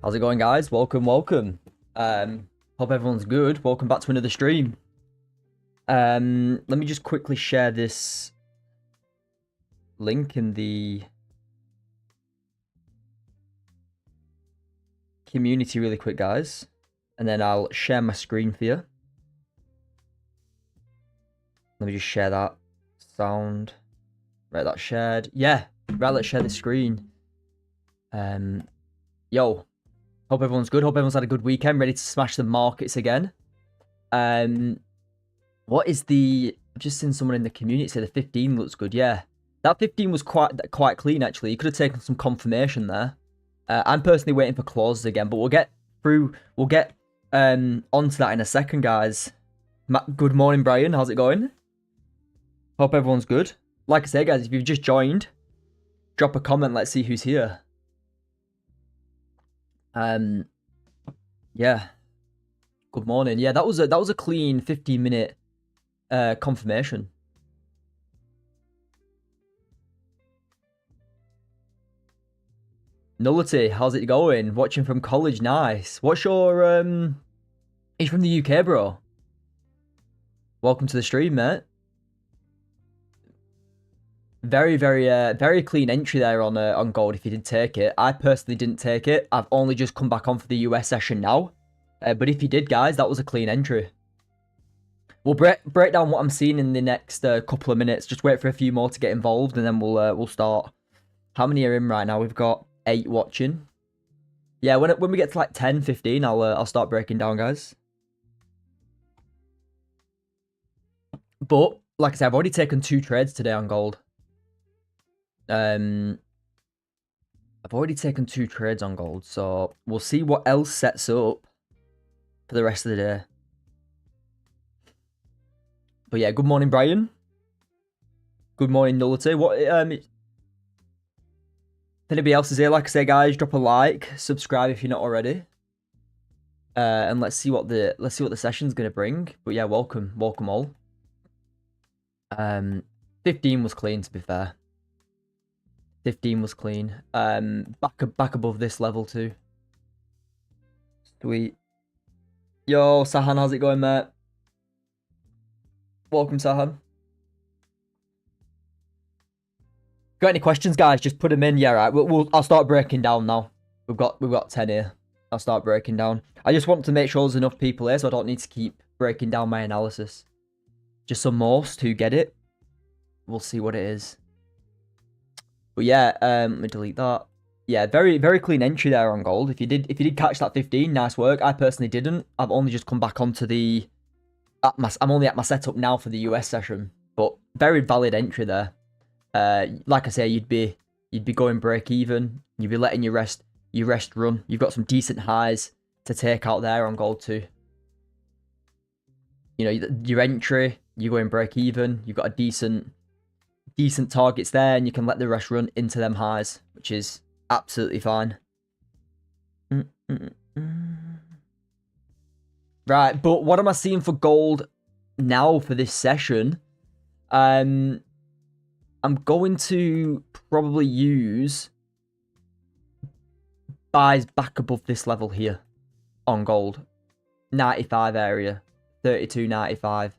How's it going, guys? Welcome. Hope everyone's good. Welcome back to another stream. Let me just quickly share this link in the community really quick, guys. And then I'll share my screen for you. Let me just share that sound. Right, that's shared. Yeah, right, let's share the screen. Yo. Hope everyone's good. Hope everyone's had a good weekend. Ready to smash the markets again. What is the... I've just seen someone in the community say the 15 looks good. Yeah. That 15 was quite clean, actually. You could have taken some confirmation there. I'm personally waiting for clauses again, but we'll get through... We'll get onto that in a second, guys. Good morning, Brian. How's it going? Hope everyone's good. Like I say, guys, if you've just joined, drop a comment. Let's see who's here. Yeah. Good morning. Yeah, that was a clean 15-minute confirmation. Nullity, how's it going? Watching from college, nice. What's your He's from the UK, bro. Welcome to the stream, mate. Very clean entry there on gold if you did take it. I personally didn't take it. I've only just come back on for the US session now. But if you did, guys, that was a clean entry. We'll break down what I'm seeing in the next couple of minutes. Just wait for a few more to get involved, and then we'll start. How many are in right now? We've got 8 watching. Yeah, when we get to like 10, 15, I'll start breaking down, guys. But like I said, I've already taken 2 trades today on gold. I've already taken 2 trades on gold, so we'll see what else sets up for the rest of the day. But yeah, good morning, Brian. Good morning, Nullity. What if anybody else is here, like I say, guys, drop a like, subscribe if you're not already. And let's see what the session's gonna bring. But yeah, welcome all. 15 was clean, to be fair. 15 was clean. Back above this level too. Sweet. Yo, Sahan, how's it going, mate? Welcome, Sahan. Got any questions, guys? Just put them in. Yeah, right. I'll start breaking down now. We've got 10 here. I'll start breaking down. I just want to make sure there's enough people here, so I don't need to keep breaking down my analysis. Just some most who get it. We'll see what it is. But yeah, let me delete that. Yeah, very clean entry there on gold. If you did catch that 15, nice work. I personally didn't. I've only just come back onto the... I'm only at my setup now for the US session. But very valid entry there. Like I say, you'd be going break even. You'd be letting your rest run. You've got some decent highs to take out there on gold too. You know, your entry, you're going break even. You've got a decent targets there, and you can let the rest run into them highs, which is absolutely fine. Right, but what am I seeing for gold now for this session? I'm going to probably use buys back above this level here on gold. 95 area. 32.95.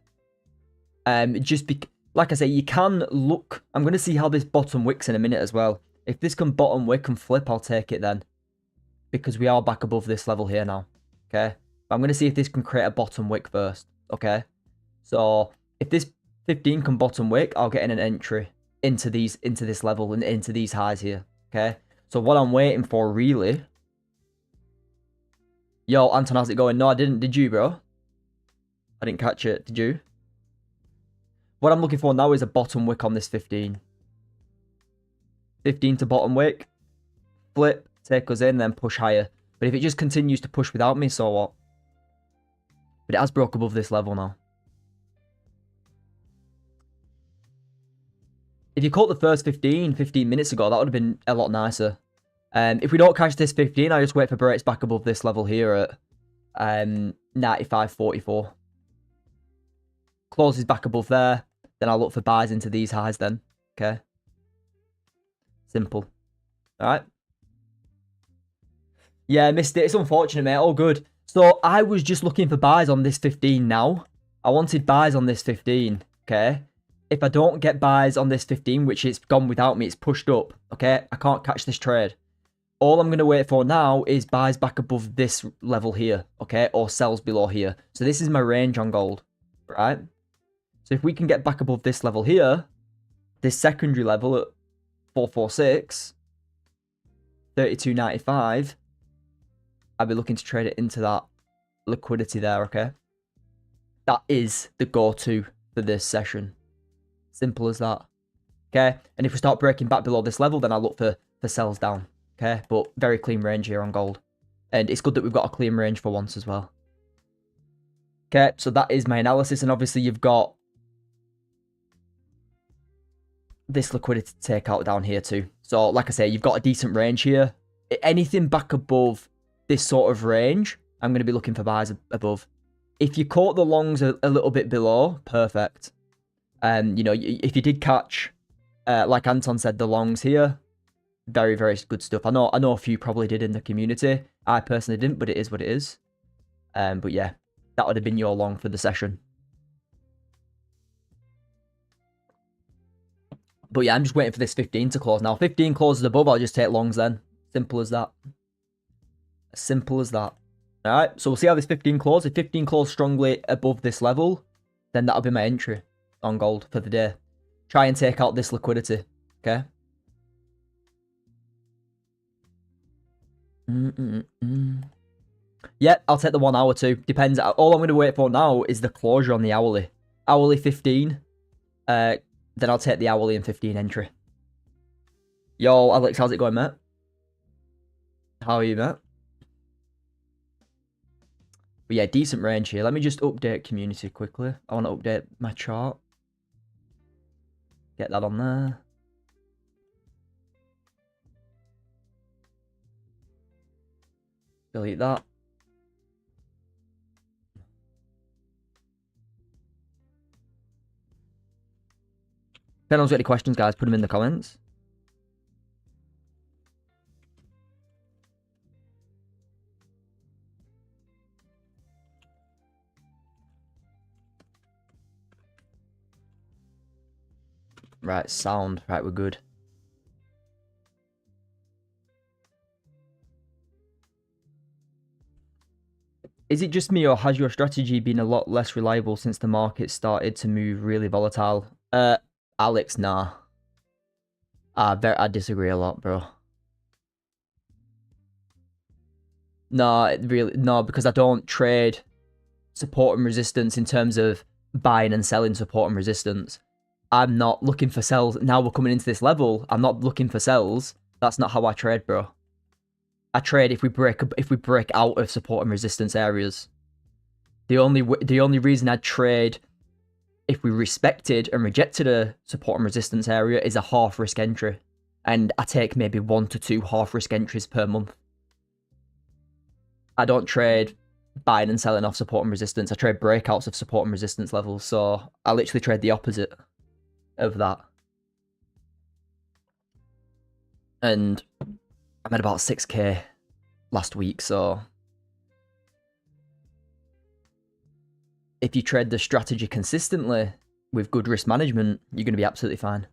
Just like I say, you can look... I'm going to see how this bottom wicks in a minute as well. If this can bottom wick and flip, I'll take it then. Because we are back above this level here now. Okay? But I'm going to see if this can create a bottom wick first. Okay? So, if this 15 can bottom wick, I'll get in an entry into this level and into these highs here. Okay? So, what I'm waiting for, really... Yo, Anton, how's it going? No, I didn't. Did you, bro? I didn't catch it. Did you? What I'm looking for now is a bottom wick on this 15. 15 to bottom wick. Flip, take us in, then push higher. But if it just continues to push without me, so what? But it has broke above this level now. If you caught the first 15 minutes ago, that would have been a lot nicer. If we don't catch this 15, I just wait for breaks back above this level here at 95.44. Closes back above there. Then I'll look for buys into these highs then. Okay. Simple. Alright. Yeah, missed it. It's unfortunate, mate. All good. So I was just looking for buys on this 15 now. I wanted buys on this 15, okay? If I don't get buys on this 15, which it's gone without me, it's pushed up, okay? I can't catch this trade. All I'm going to wait for now is buys back above this level here, okay? Or sells below here. So this is my range on gold, right? So if we can get back above this level here, this secondary level at 446, 32.95, I'll be looking to trade it into that liquidity there, okay? That is the go-to for this session. Simple as that, okay? And if we start breaking back below this level, then I'll look for sells down, okay? But very clean range here on gold. And it's good that we've got a clean range for once as well. Okay, so that is my analysis. And obviously you've got this liquidity to take out down here too. So like I say, you've got a decent range here. Anything back above this sort of range, I'm going to be looking for buys above. If you caught the longs a little bit below, perfect. You know, if you did catch, like Anton said, the longs here, very, very good stuff. I know a few probably did in the community. I personally didn't, but it is what it is. But yeah, that would have been your long for the session. But yeah, I'm just waiting for this 15 to close now. 15 closes above, I'll just take longs then. Simple as that. Simple as that. Alright, so we'll see how this 15 closes. If 15 closes strongly above this level, then that'll be my entry on gold for the day. Try and take out this liquidity, okay? Yeah, I'll take the 1 hour too. Depends. All I'm going to wait for now is the closure on the hourly. Hourly 15. Then I'll take the hourly and 15 entry. Yo, Alex, how's it going, mate? How are you, mate? But yeah, decent range here. Let me just update community quickly. I want to update my chart. Get that on there. Delete that. If anyone's got any questions, guys, put them in the comments. Right, sound. Right, we're good. Is it just me, or has your strategy been a lot less reliable since the market started to move really volatile? Alex, nah. I disagree a lot, bro. No, really, no, because I don't trade support and resistance in terms of buying and selling support and resistance. I'm not looking for sells. Now we're coming into this level. I'm not looking for sells. That's not how I trade, bro. I trade if we break out of support and resistance areas. The only reason I trade if we respected and rejected a support and resistance area is a half risk entry, and I take maybe 1 to 2 half risk entries per month. I don't trade buying and selling off support and resistance. I trade breakouts of support and resistance levels. So I literally trade the opposite of that. And I'm at about 6k last week, so if you trade the strategy consistently with good risk management, you're going to be absolutely fine.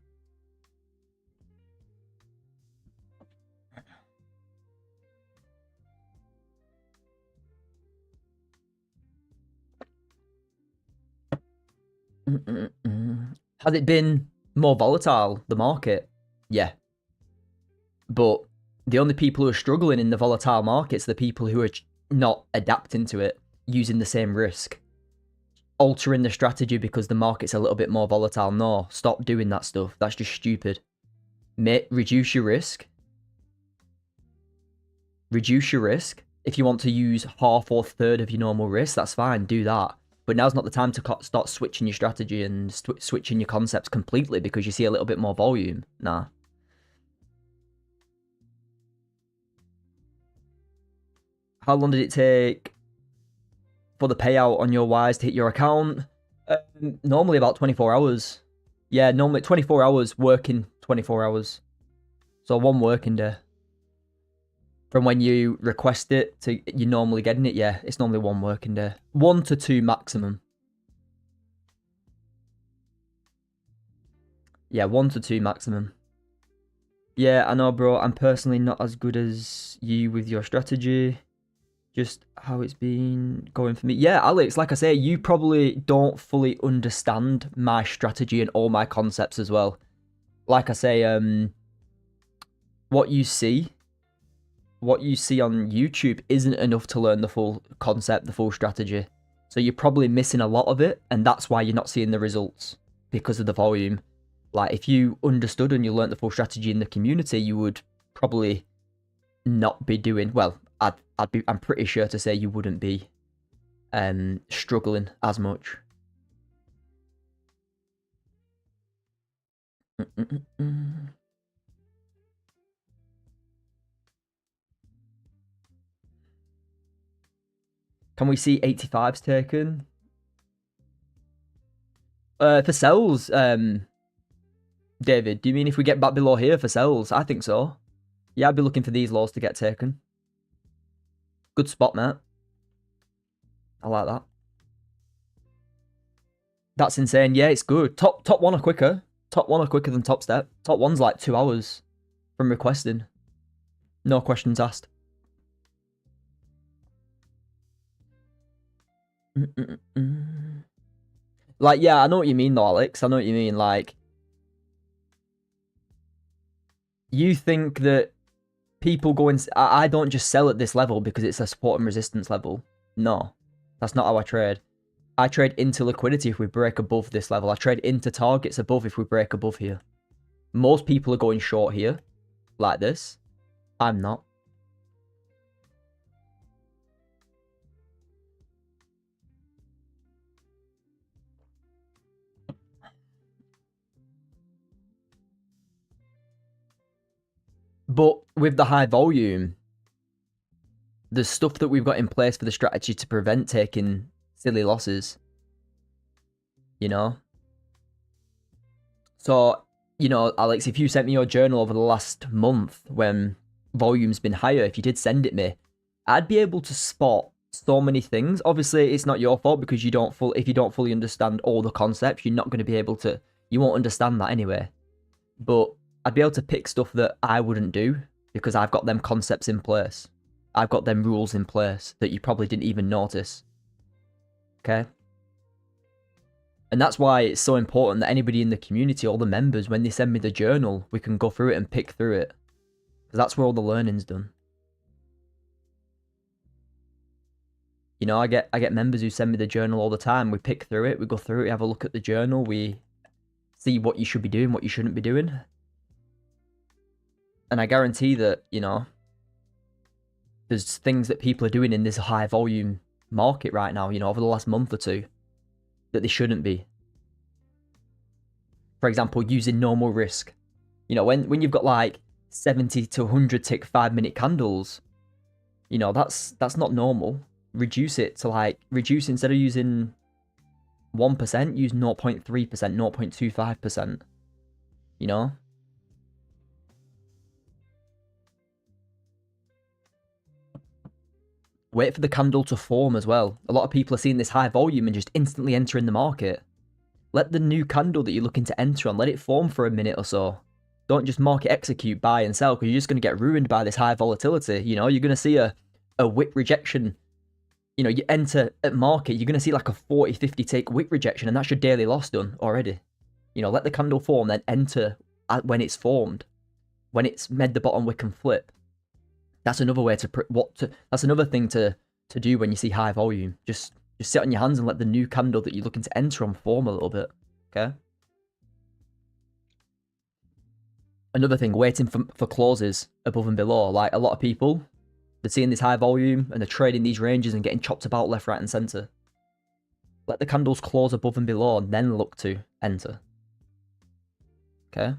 Has it been more volatile, the market? Yeah. But the only people who are struggling in the volatile markets are the people who are not adapting to it, using the same risk. Altering the strategy because the market's a little bit more volatile. No, stop doing that stuff. That's just stupid. Reduce your risk. Reduce your risk. If you want to use half or third of your normal risk, that's fine. Do that. But now's not the time to start switching your strategy and switching your concepts completely because you see a little bit more volume. Nah. How long did it take for the payout on your wires to hit your account? Normally about 24 hours. Yeah, normally 24 hours, working 24 hours. So 1 working day. From when you request it to you normally getting it, yeah, it's normally 1 working day. 1 to 2 maximum. Yeah, 1 to 2 maximum. Yeah, I know, bro. I'm personally not as good as you with your strategy. Just how it's been going for me. Yeah, Alex, like I say, you probably don't fully understand my strategy and all my concepts as well. Like I say, what you see on YouTube isn't enough to learn the full concept, the full strategy. So you're probably missing a lot of it, and that's why you're not seeing the results because of the volume. Like if you understood and you learned the full strategy in the community, you would probably not be doing well. I'm pretty sure to say you wouldn't be struggling as much. Can we see 85s taken? For cells, David, do you mean if we get back below here for cells? I think so. Yeah, I'd be looking for these laws to get taken. Good spot, mate. I like that. That's insane. Yeah, it's good. Top 1 are quicker. Top 1 are quicker than top step. Top 1's like 2 hours from requesting. No questions asked. Like, yeah, I know what you mean though, Alex. I know what you mean. Like, you think that people go and... I don't just sell at this level because it's a support and resistance level. No, that's not how I trade. I trade into liquidity if we break above this level. I trade into targets above if we break above here. Most people are going short here, like this. I'm not. But with the high volume, the stuff that we've got in place for the strategy to prevent taking silly losses, you know? So, you know, Alex, if you sent me your journal over the last month when volume's been higher, if you did send it me, I'd be able to spot so many things. Obviously, it's not your fault because if you don't fully understand all the concepts, you're not going to be able to, you won't understand that anyway. But I'd be able to pick stuff that I wouldn't do because I've got them concepts in place. I've got them rules in place that you probably didn't even notice. Okay? And that's why it's so important that anybody in the community, all the members, when they send me the journal, we can go through it and pick through it. Because that's where all the learning's done. You know, I get members who send me the journal all the time. We pick through it, we go through it, we have a look at the journal, we see what you should be doing, what you shouldn't be doing. And I guarantee that, you know, there's things that people are doing in this high volume market right now, you know, over the last month or two, that they shouldn't be. For example, using normal risk. You know, when you've got like 70 to 100 tick 5-minute candles, you know, that's not normal. Reduce it to like, reduce instead of using 1%, use 0.3%, 0.25%. You know? Wait for the candle to form as well. A lot of people are seeing this high volume and just instantly entering the market. Let the new candle that you're looking to enter on, let it form for a minute or so. Don't just market execute, buy and sell, because you're just going to get ruined by this high volatility. You know, you're going to see a wick rejection. You know, you enter at market, you're going to see like a 40, 50 take wick rejection, and that's your daily loss done already. You know, let the candle form, then enter when it's formed. When it's made the bottom wick and flip. That's another way that's another thing to do when you see high volume. Just sit on your hands and let the new candle that you're looking to enter on form a little bit. Okay? Another thing, waiting for closes above and below. Like a lot of people, they're seeing this high volume and they're trading these ranges and getting chopped about left, right, and center. Let the candles close above and below and then look to enter. Okay?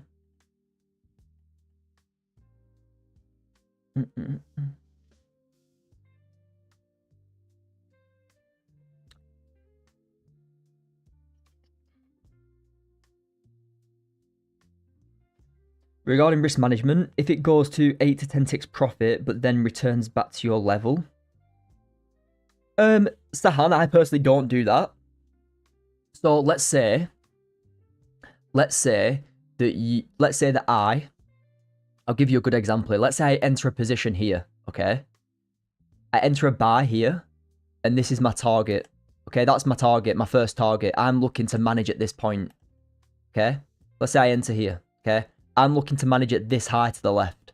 Regarding risk management, if it goes to 8 to 10 ticks profit, but then returns back to your level. Sahan, I personally don't do that. So let's say that I'll give you a good example here. Let's say I enter a position here, okay? I enter a buy here, and this is my target. Okay, that's my target, my first target. I'm looking to manage at this point, okay? Let's say I enter here, okay? I'm looking to manage at this high to the left.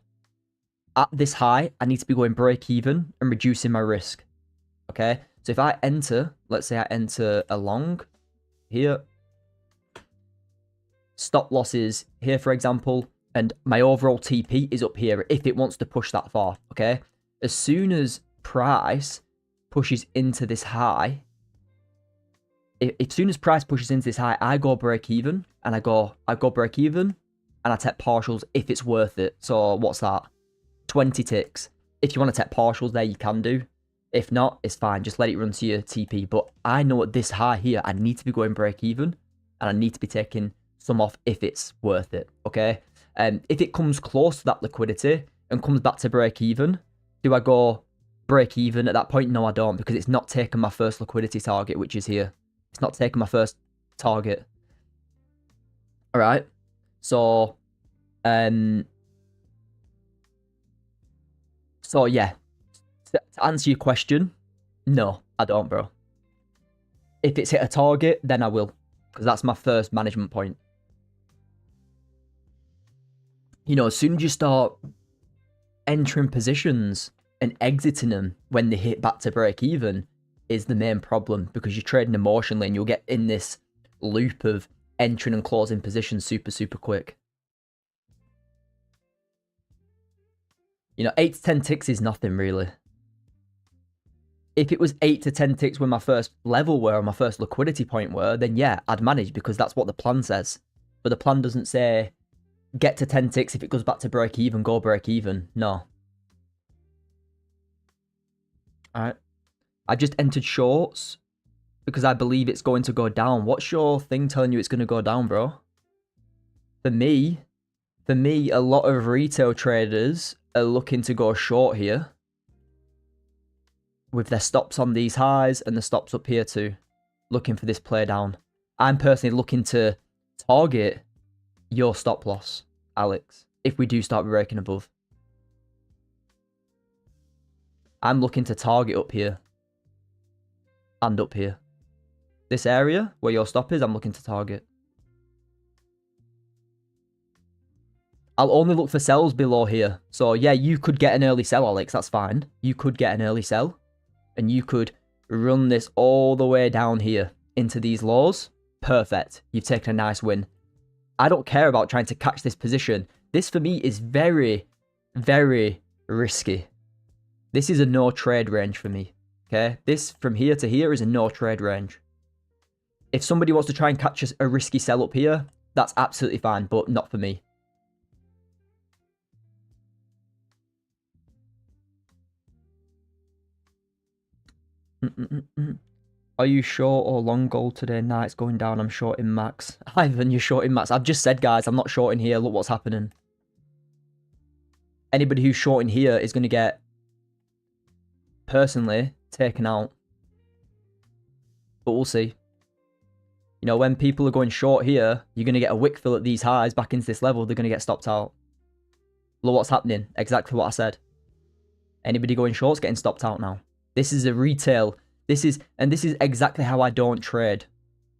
At this high, I need to be going break even and reducing my risk, okay? So if I enter, let's say I enter a long here, stop losses here, for example, and my overall TP is up here if it wants to push that far, okay? As soon as price pushes into this high, as soon as price pushes into this high, I go break even, and I go break even, and I take partials if it's worth it. So what's that? 20 ticks. If you want to take partials there, you can do. If not, it's fine. Just let it run to your TP. But I know at this high here, I need to be going break even, and I need to be taking some off if it's worth it, okay? If it comes close to that liquidity and comes back to break even, do I go break even at that point? No, I don't, because it's not taking my first liquidity target, which is here. It's not taking my first target. All right. So yeah, to answer your question, no, I don't, bro. If it's hit a target, then I will, because that's my first management point. You know, as soon as you start entering positions and exiting them when they hit back to break even is the main problem, because you're trading emotionally and you'll get in this loop of entering and closing positions super, super quick. You know, 8 to 10 ticks is nothing really. If it was 8 to 10 ticks when my first level were, or my first liquidity point were, then yeah, I'd manage, because that's what the plan says. But the plan doesn't say get to 10 ticks, if it goes back to break even, go break even. No. Alright. I just entered shorts because I believe it's going to go down. What's your thing telling you it's going to go down, bro? For me, a lot of retail traders are looking to go short here, with their stops on these highs and the stops up here too, looking for this play down. I'm personally looking to target your stop loss, Alex, if we do start breaking above. I'm looking to target up here and up here. This area where your stop is, I'm looking to target. I'll only look for sells below here. So yeah, you could get an early sell, Alex. That's fine. You could get an early sell, and you could run this all the way down here into these lows. Perfect. You've taken a nice win. I don't care about trying to catch this position. This for me is very, very risky. This is a no trade range for me. Okay, this from here to here is a no trade range. If somebody wants to try and catch a risky sell up here, that's absolutely fine, but not for me. Are you short or long gold today? Nah, it's going down. I'm shorting max. Ivan, you're shorting max. I've just said, guys, I'm not shorting here. Look what's happening. Anybody who's shorting here is going to get, personally, taken out. But we'll see. You know, when people are going short here, you're going to get a wick fill at these highs back into this level. They're going to get stopped out. Look what's happening. Exactly what I said. Anybody going short's getting stopped out now. This is a retail. This is exactly how I don't trade.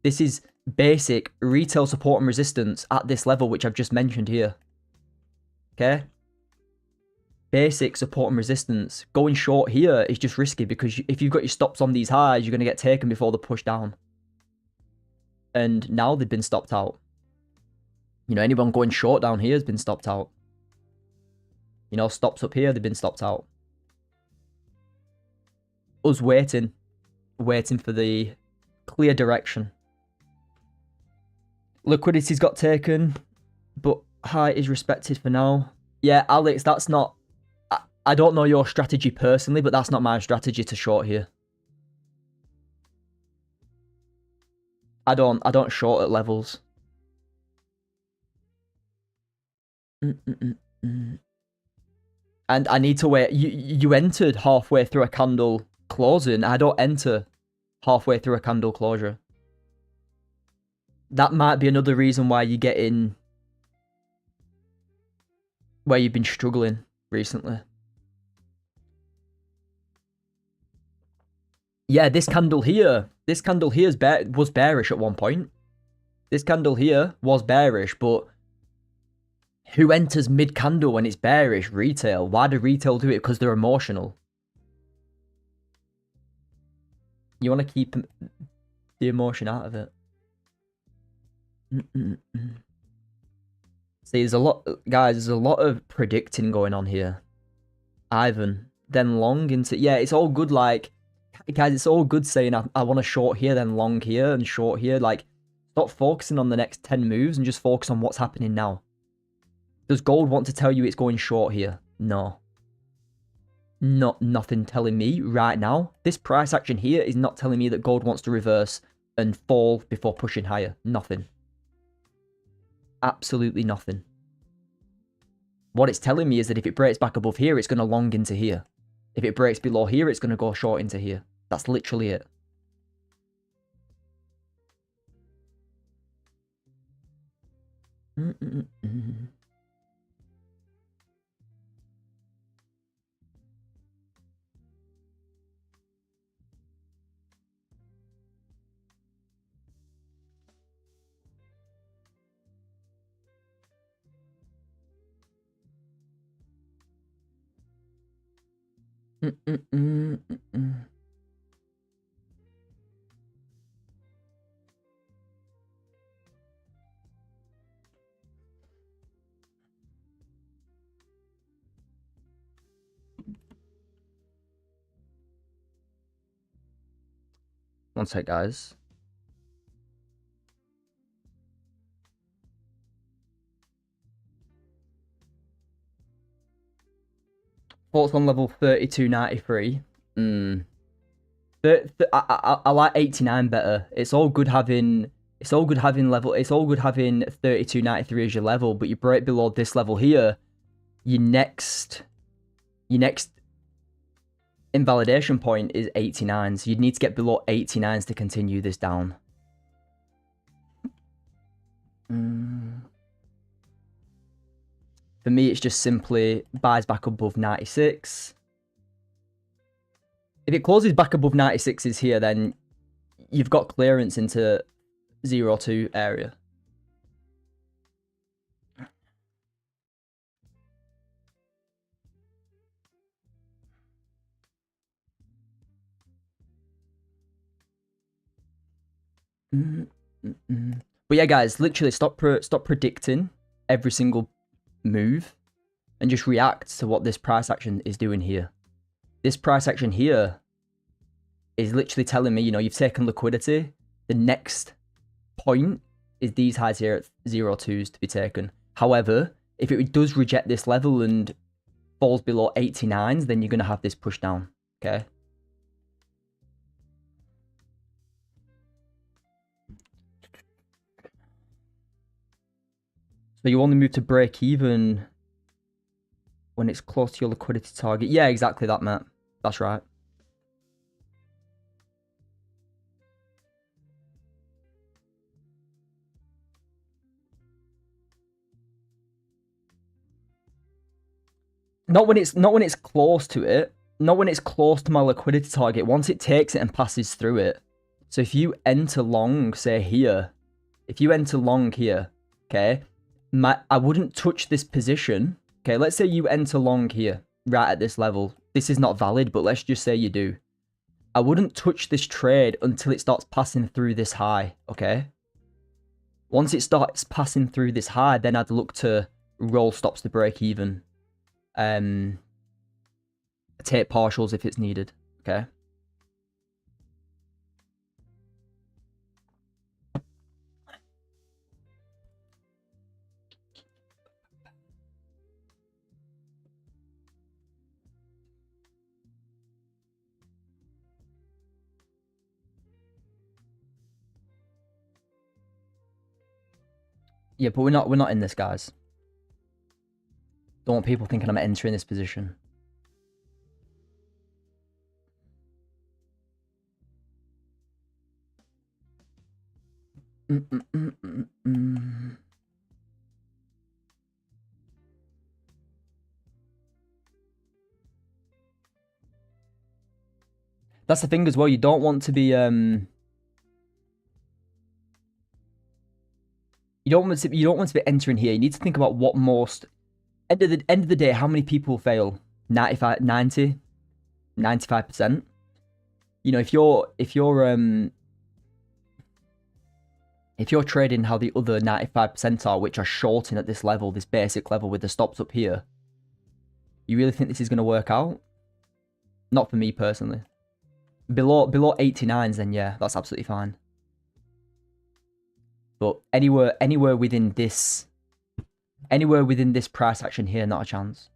This is basic retail support and resistance at this level, which I've just mentioned here. Okay? Basic support and resistance. Going short here is just risky, because if you've got your stops on these highs, you're going to get taken before the push down. And now they've been stopped out. You know, anyone going short down here has been stopped out. You know, stops up here, they've been stopped out. Us waiting for the clear direction. Liquidity's got taken, but high is respected for now. Yeah, Alex, that's not... I don't know your strategy personally, but that's not my strategy to short here. I don't short at levels. And I need to wait. You entered halfway through a candle closing. I don't enter halfway through a candle closure. That might be another reason why you get in where you've been struggling recently. Yeah, this candle here was bearish at one point. This candle here was bearish, but who enters mid-candle when it's bearish? Retail. Why do retail do it? Because they're emotional. You want to keep the emotion out of it. See, there's a lot, guys, there's a lot of predicting going on here. Ivan, then long into, yeah, it's all good, like, guys, it's all good saying I want to short here, then long here, and short here. Like, stop focusing on the next 10 moves and just focus on what's happening now. Does gold want to tell you it's going short here? No. Nothing telling me right now. This price action here is not telling me that gold wants to reverse and fall before pushing higher. Nothing. Absolutely nothing. What it's telling me is that if it breaks back above here, it's going to long into here. If it breaks below here, it's going to go short into here. That's literally it. One sec, guys. Thoughts on level 3293. I like 89 better. It's all good having level. It's all good having 3293 as your level, but you break below this level here, your next invalidation point is 89. So you'd need to get below 89s to continue this down. For me, it's just simply buys back above 96. If it closes back above 96s here, then you've got clearance into 0-2 area. But yeah, guys, literally stop predicting every single move and just react to what this price action is doing here. This price action here is literally telling me, you know, you've taken liquidity. The next point is these highs here at 0-2s to be taken. However, if it does reject this level and falls below 89s, then you're going to have this push down, okay? So you only move to break even when it's close to your liquidity target. Yeah, exactly that, Matt. That's right. Not when it's close to it. Not when it's close to my liquidity target. Once it takes it and passes through it. So if you enter long, say here, if you enter long here, okay, I wouldn't touch this position. Okay, let's say you enter long here, right at this level. This is not valid, but let's just say you do. I wouldn't touch this trade until it starts passing through this high, okay? Once it starts passing through this high, then I'd look to roll stops to break even. Take partials if it's needed, okay? Yeah, but we're not in this, guys. Don't want people thinking I'm entering this position. That's the thing as well. You don't want to be you don't want to be entering here. You need to think about what most end of the day, how many people fail? 95, 90, 95%. You know, if you're trading how the other 95% are, which are shorting at this level, this basic level with the stops up here, you really think this is going to work out? Not for me personally. Below 89s, then yeah, that's absolutely fine. But anywhere within this price action here, not a chance.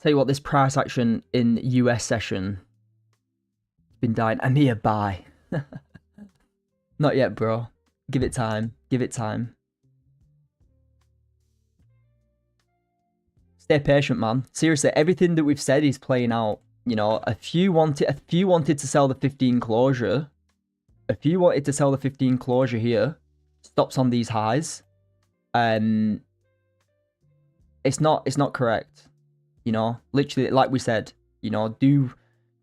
Tell you what, this price action in US session has been dying. I'm here, buy. Not yet, bro. Give it time. Give it time. Stay patient, man. Seriously, everything that we've said is playing out. You know, a few wanted to sell the 15 closure. A few wanted to sell the 15 closure here. Stops on these highs. It's not correct. You know, literally, like we said, you know, do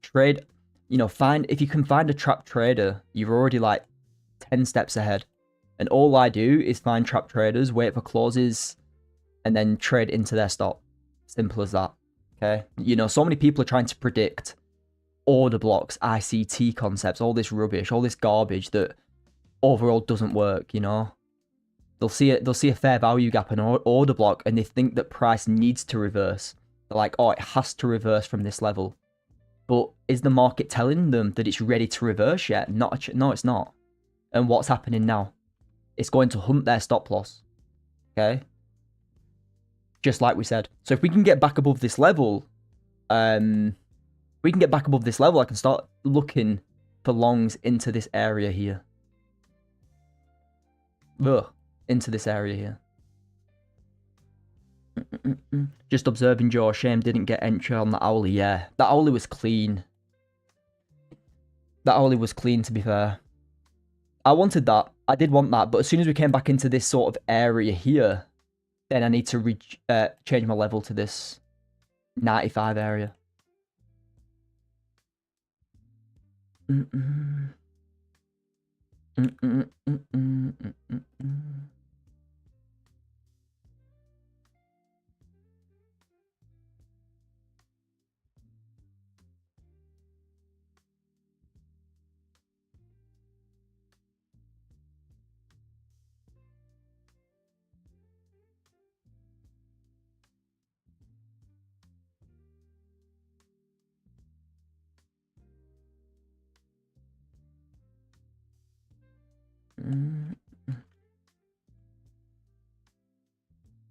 trade, you know, if you can find a trap trader, you're already like 10 steps ahead. And all I do is find trap traders, wait for closes, and then trade into their stop. Simple as that. Okay. You know, so many people are trying to predict order blocks, ICT concepts, all this rubbish, all this garbage that overall doesn't work, you know. They'll see a fair value gap in order block and they think that price needs to reverse. They're like, oh, it has to reverse from this level. But is the market telling them that it's ready to reverse yet? No, it's not. And what's happening now? It's going to hunt their stop loss. Okay? Just like we said. So if we can get back above this level, I can start looking for longs into this area here. Ugh, into this area here. Just observing Joe. Shame didn't get entry on the Owly. Yeah, that Owly was clean. That Owly was clean, to be fair. I wanted that. I did want that. But as soon as we came back into this sort of area here, then I need to change my level to this 95 area.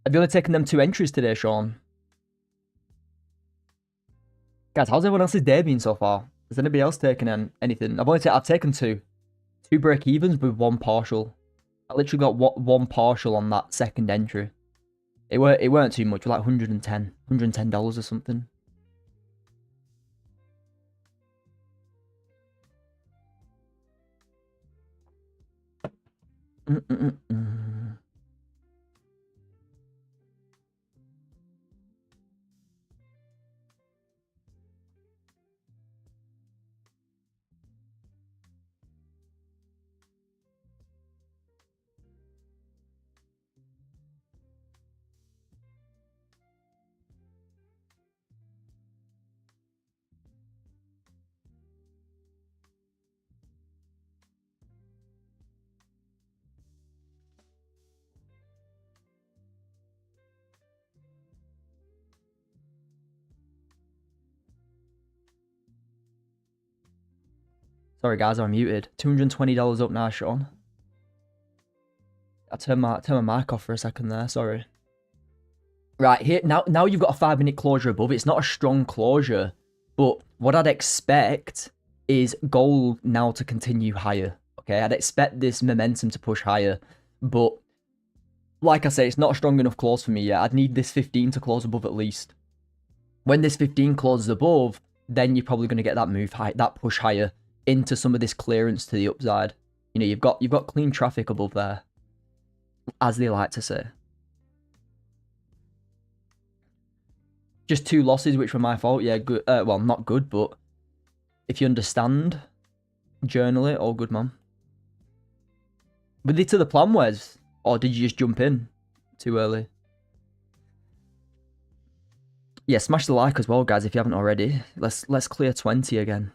Have you only taken them 2 entries today, Sean? Guys, how's everyone else's day been so far? Has anybody else taken anything? I've taken 2. 2 break evens with 1 partial. I literally got one partial on that second entry. It weren't too much, like $110 or something. Sorry guys, I'm muted. $220 up now, Sean. I turn my mic off for a second there. Sorry. Right here now you've got a 5-minute closure above. It's not a strong closure, but what I'd expect is gold now to continue higher. Okay, I'd expect this momentum to push higher, but like I say, it's not a strong enough close for me yet. I'd need this 15 to close above at least. When this 15 closes above, then you're probably going to get that move high, that push higher into some of this clearance to the upside. You know, you've got clean traffic above there, as they like to say. Just 2 losses, which were my fault. Yeah, good. Well, not good, but if you understand, journal it. All good, man. Were they to the plan, Wes? Or did you just jump in too early? Yeah, smash the like as well, guys, if you haven't already. Let's clear 20 again.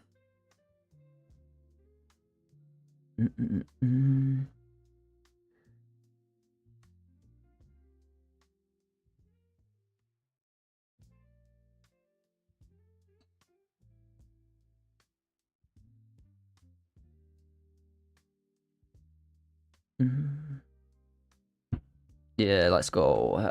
Yeah, let's go.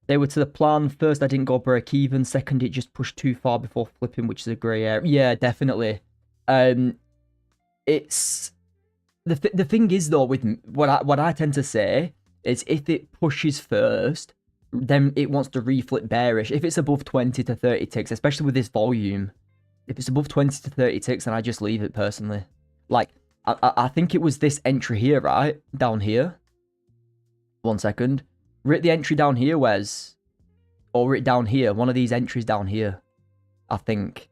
They were to the plan. First, I didn't go break even. Second, it just pushed too far before flipping, which is a grey area. Yeah, definitely. It's the thing is though, with what I tend to say is if it pushes first, then it wants to reflip bearish. If it's above 20 to 30 ticks, especially with this volume, if it's above 20 to 30 ticks, then I just leave it personally. Like I think it was this entry here, right down here. 1 second. We're at the entry down here, Wes. Or we're at down here. One of these entries down here, I think.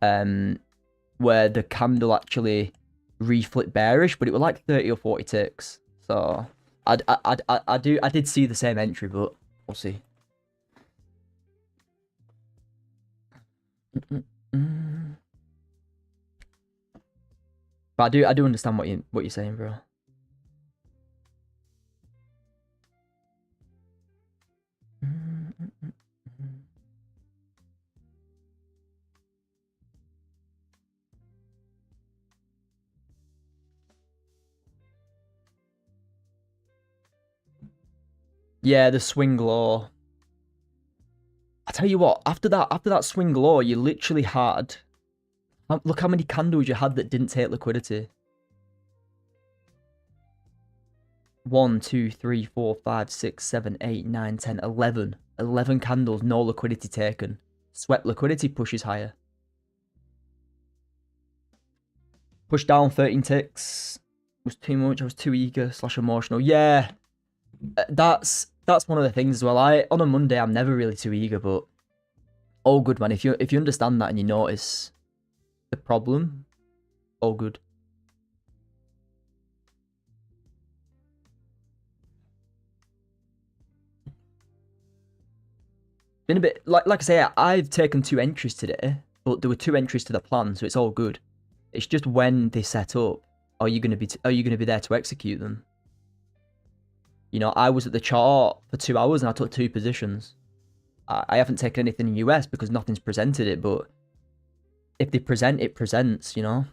Where the candle actually reflipped bearish, but it was like 30 or 40 ticks. So I did see the same entry, but we'll see. But I do understand what you're saying, bro. Yeah, the swing low. I tell you what, after that swing low, you literally had, look how many candles you had that didn't take liquidity. 1, 2, 3, 4, 5, 6, 7, 8, 9, 10, 11. 11 candles, no liquidity taken. Sweat liquidity pushes higher. Push down 13 ticks. Was too much. I was too eager / emotional. Yeah, that's one of the things as well. On a Monday, I'm never really too eager, but all good, man. If you understand that and you notice the problem, all good. Been a bit like I say, I've taken 2 entries today, but there were 2 entries to the plan, so it's all good. It's just when they set up, are you gonna be there to execute them? You know, I was at the chart for 2 hours and I took 2 positions. I haven't taken anything in US because nothing's presented it, but if they present, it presents, you know?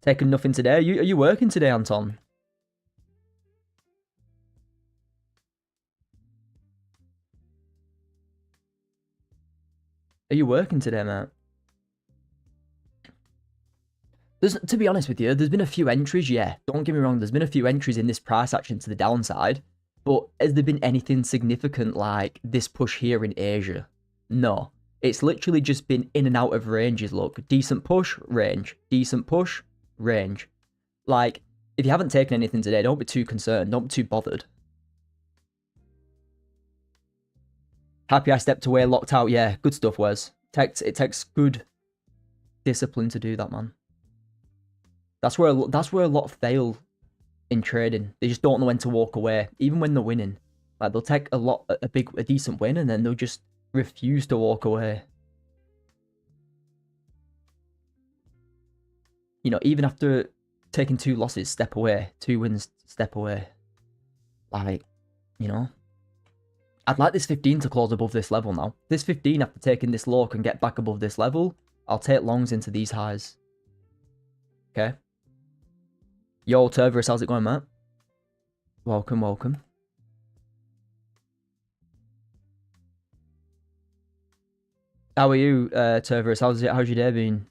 Taking nothing today. Are you working today, Anton? Are you working today, mate? To be honest with you, there's been a few entries, yeah. Don't get me wrong, there's been a few entries in this price action to the downside. But has there been anything significant like this push here in Asia? No. It's literally just been in and out of ranges, look. Decent push, range. Decent push, range. Like, if you haven't taken anything today, don't be too concerned. Don't be too bothered. Happy I stepped away, locked out. Yeah, good stuff, Wes. It takes good discipline to do that, man. That's where a lot fail in trading. They just don't know when to walk away, even when they're winning. Like, they'll take a decent win, and then they'll just refuse to walk away. You know, even after taking 2 losses, step away. 2 wins, step away. Like, you know. I'd like this 15 to close above this level now. This 15, after taking this low, can get back above this level. I'll take longs into these highs. Okay. Yo, Turverus, how's it going, mate? Welcome, welcome. How are you, Turverus? How's your day been?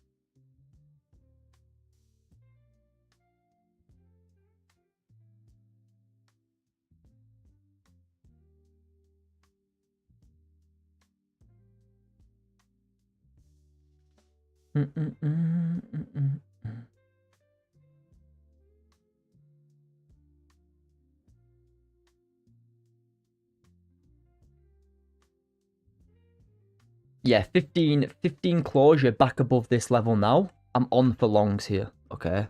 Yeah, 15 closure back above this level now. I'm on for longs here, okay?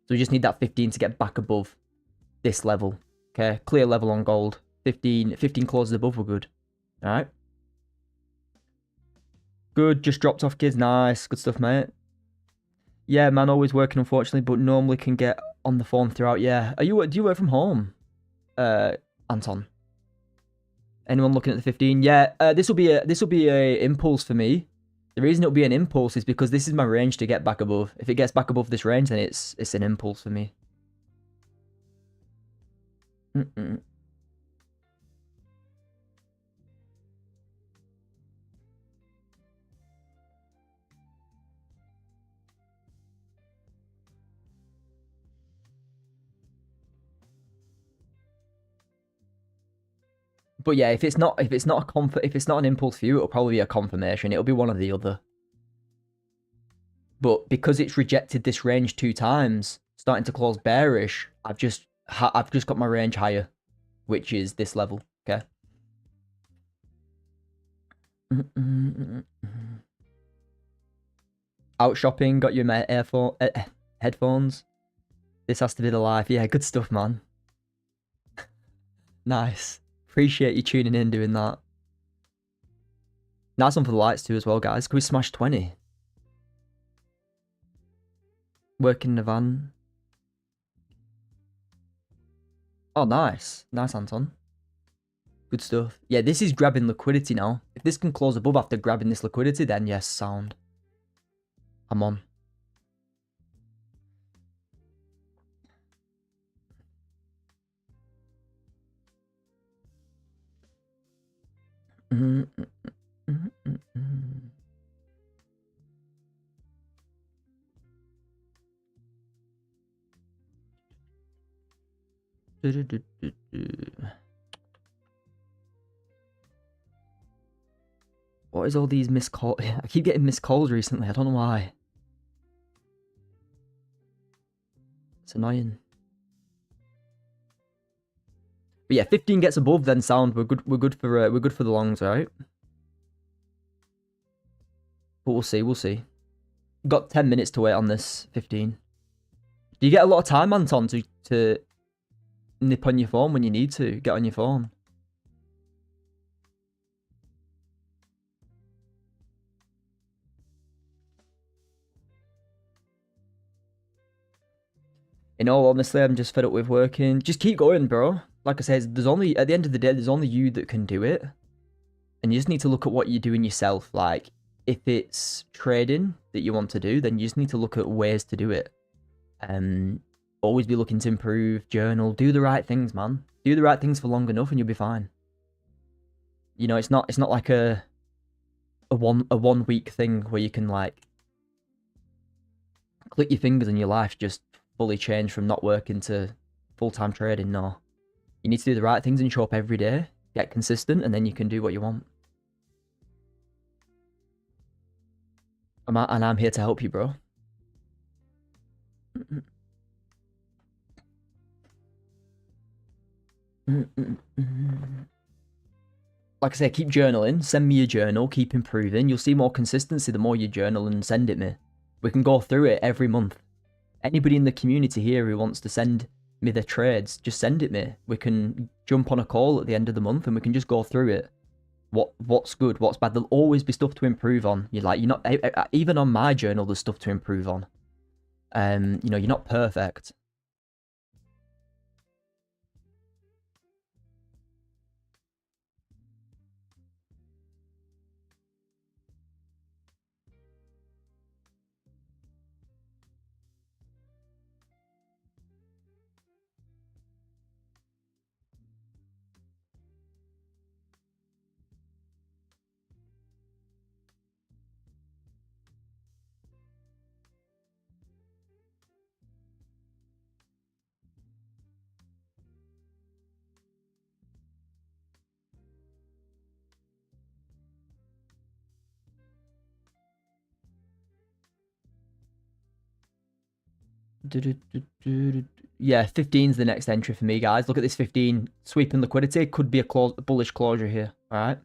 So we just need that 15 to get back above this level, okay? Clear level on gold. 15 closes above, we're good. Alright. Good, just dropped off, kids. Nice, good stuff, mate. Yeah, man, always working, unfortunately, but normally can get on the phone throughout. Yeah, do you work from home, Anton? Anyone looking at the 15? Yeah, this will be a impulse for me. The reason it'll be an impulse is because this is my range to get back above. If it gets back above this range, then it's an impulse for me. But yeah, if it's not an impulse for you, it'll probably be a confirmation. It'll be one or the other. But because it's rejected this range 2 times, starting to close bearish, I've just got my range higher, which is this level. Okay. Out shopping, got your headphones. This has to be the life. Yeah, good stuff, man. Nice. Appreciate you tuning in, doing that. Nice one for the lights too as well, guys. Can we smash 20? Working in a van. Oh, nice. Nice, Anton. Good stuff. Yeah, this is grabbing liquidity now. If this can close above after grabbing this liquidity, then yes, sound. I'm on. What is all these missed calls? I keep getting missed calls recently. I don't know why. It's annoying. But yeah, 15 gets above, then sound. We're good for the longs, right? But we'll see. We'll see. Got 10 minutes to wait on this 15. Do you get a lot of time, Anton, to nip on your phone when you need to get on your phone? In all honesty, I'm just fed up with working. Just keep going, bro. Like I said, there's only, at the end of the day, there's only you that can do it. And you just need to look at what you're doing yourself. Like, if it's trading that you want to do, then you just need to look at ways to do it. Always be looking to improve, journal, do the right things, man. Do the right things for long enough and you'll be fine. You know, it's not like a 1 week thing where you can like click your fingers and your life just fully change from not working to full-time trading. No. You need to do the right things and show up every day, get consistent, and then you can do what you want. And I'm here to help you, bro. Like I say, keep journaling. Send me your journal. Keep improving. You'll see more consistency the more you journal and send it me. We can go through it every month. Anybody in the community here who wants to send me their trades, just send it me. We can jump on a call at the end of the month and we can just go through it. What's good, what's bad. There'll always be stuff to improve on. You're not even on my journal. There's stuff to improve on. You know, you're not perfect. Yeah, 15's the next entry for me, guys. Look at this 15. Sweeping liquidity. Could be a bullish closure here. All right.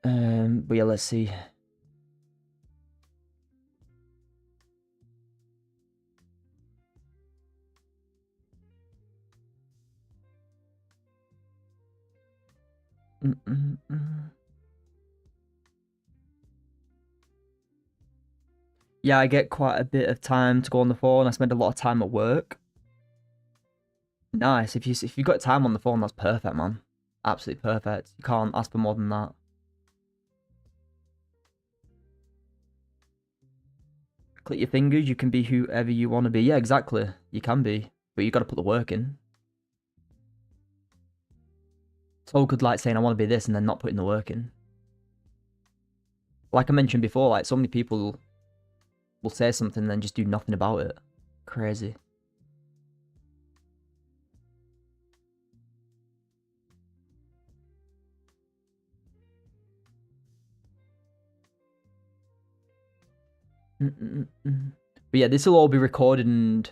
But yeah, let's see. Yeah, I get quite a bit of time to go on the phone. I spend a lot of time at work. Nice. If you've got time on the phone, that's perfect, man. Absolutely perfect. You can't ask for more than that. Click your fingers. You can be whoever you want to be. Yeah, exactly. You can be, but you got to put the work in. It's all good, like saying I want to be this and then not putting the work in. Like I mentioned before, like so many people will say something and then just do nothing about it. Crazy. But yeah, this will all be recorded and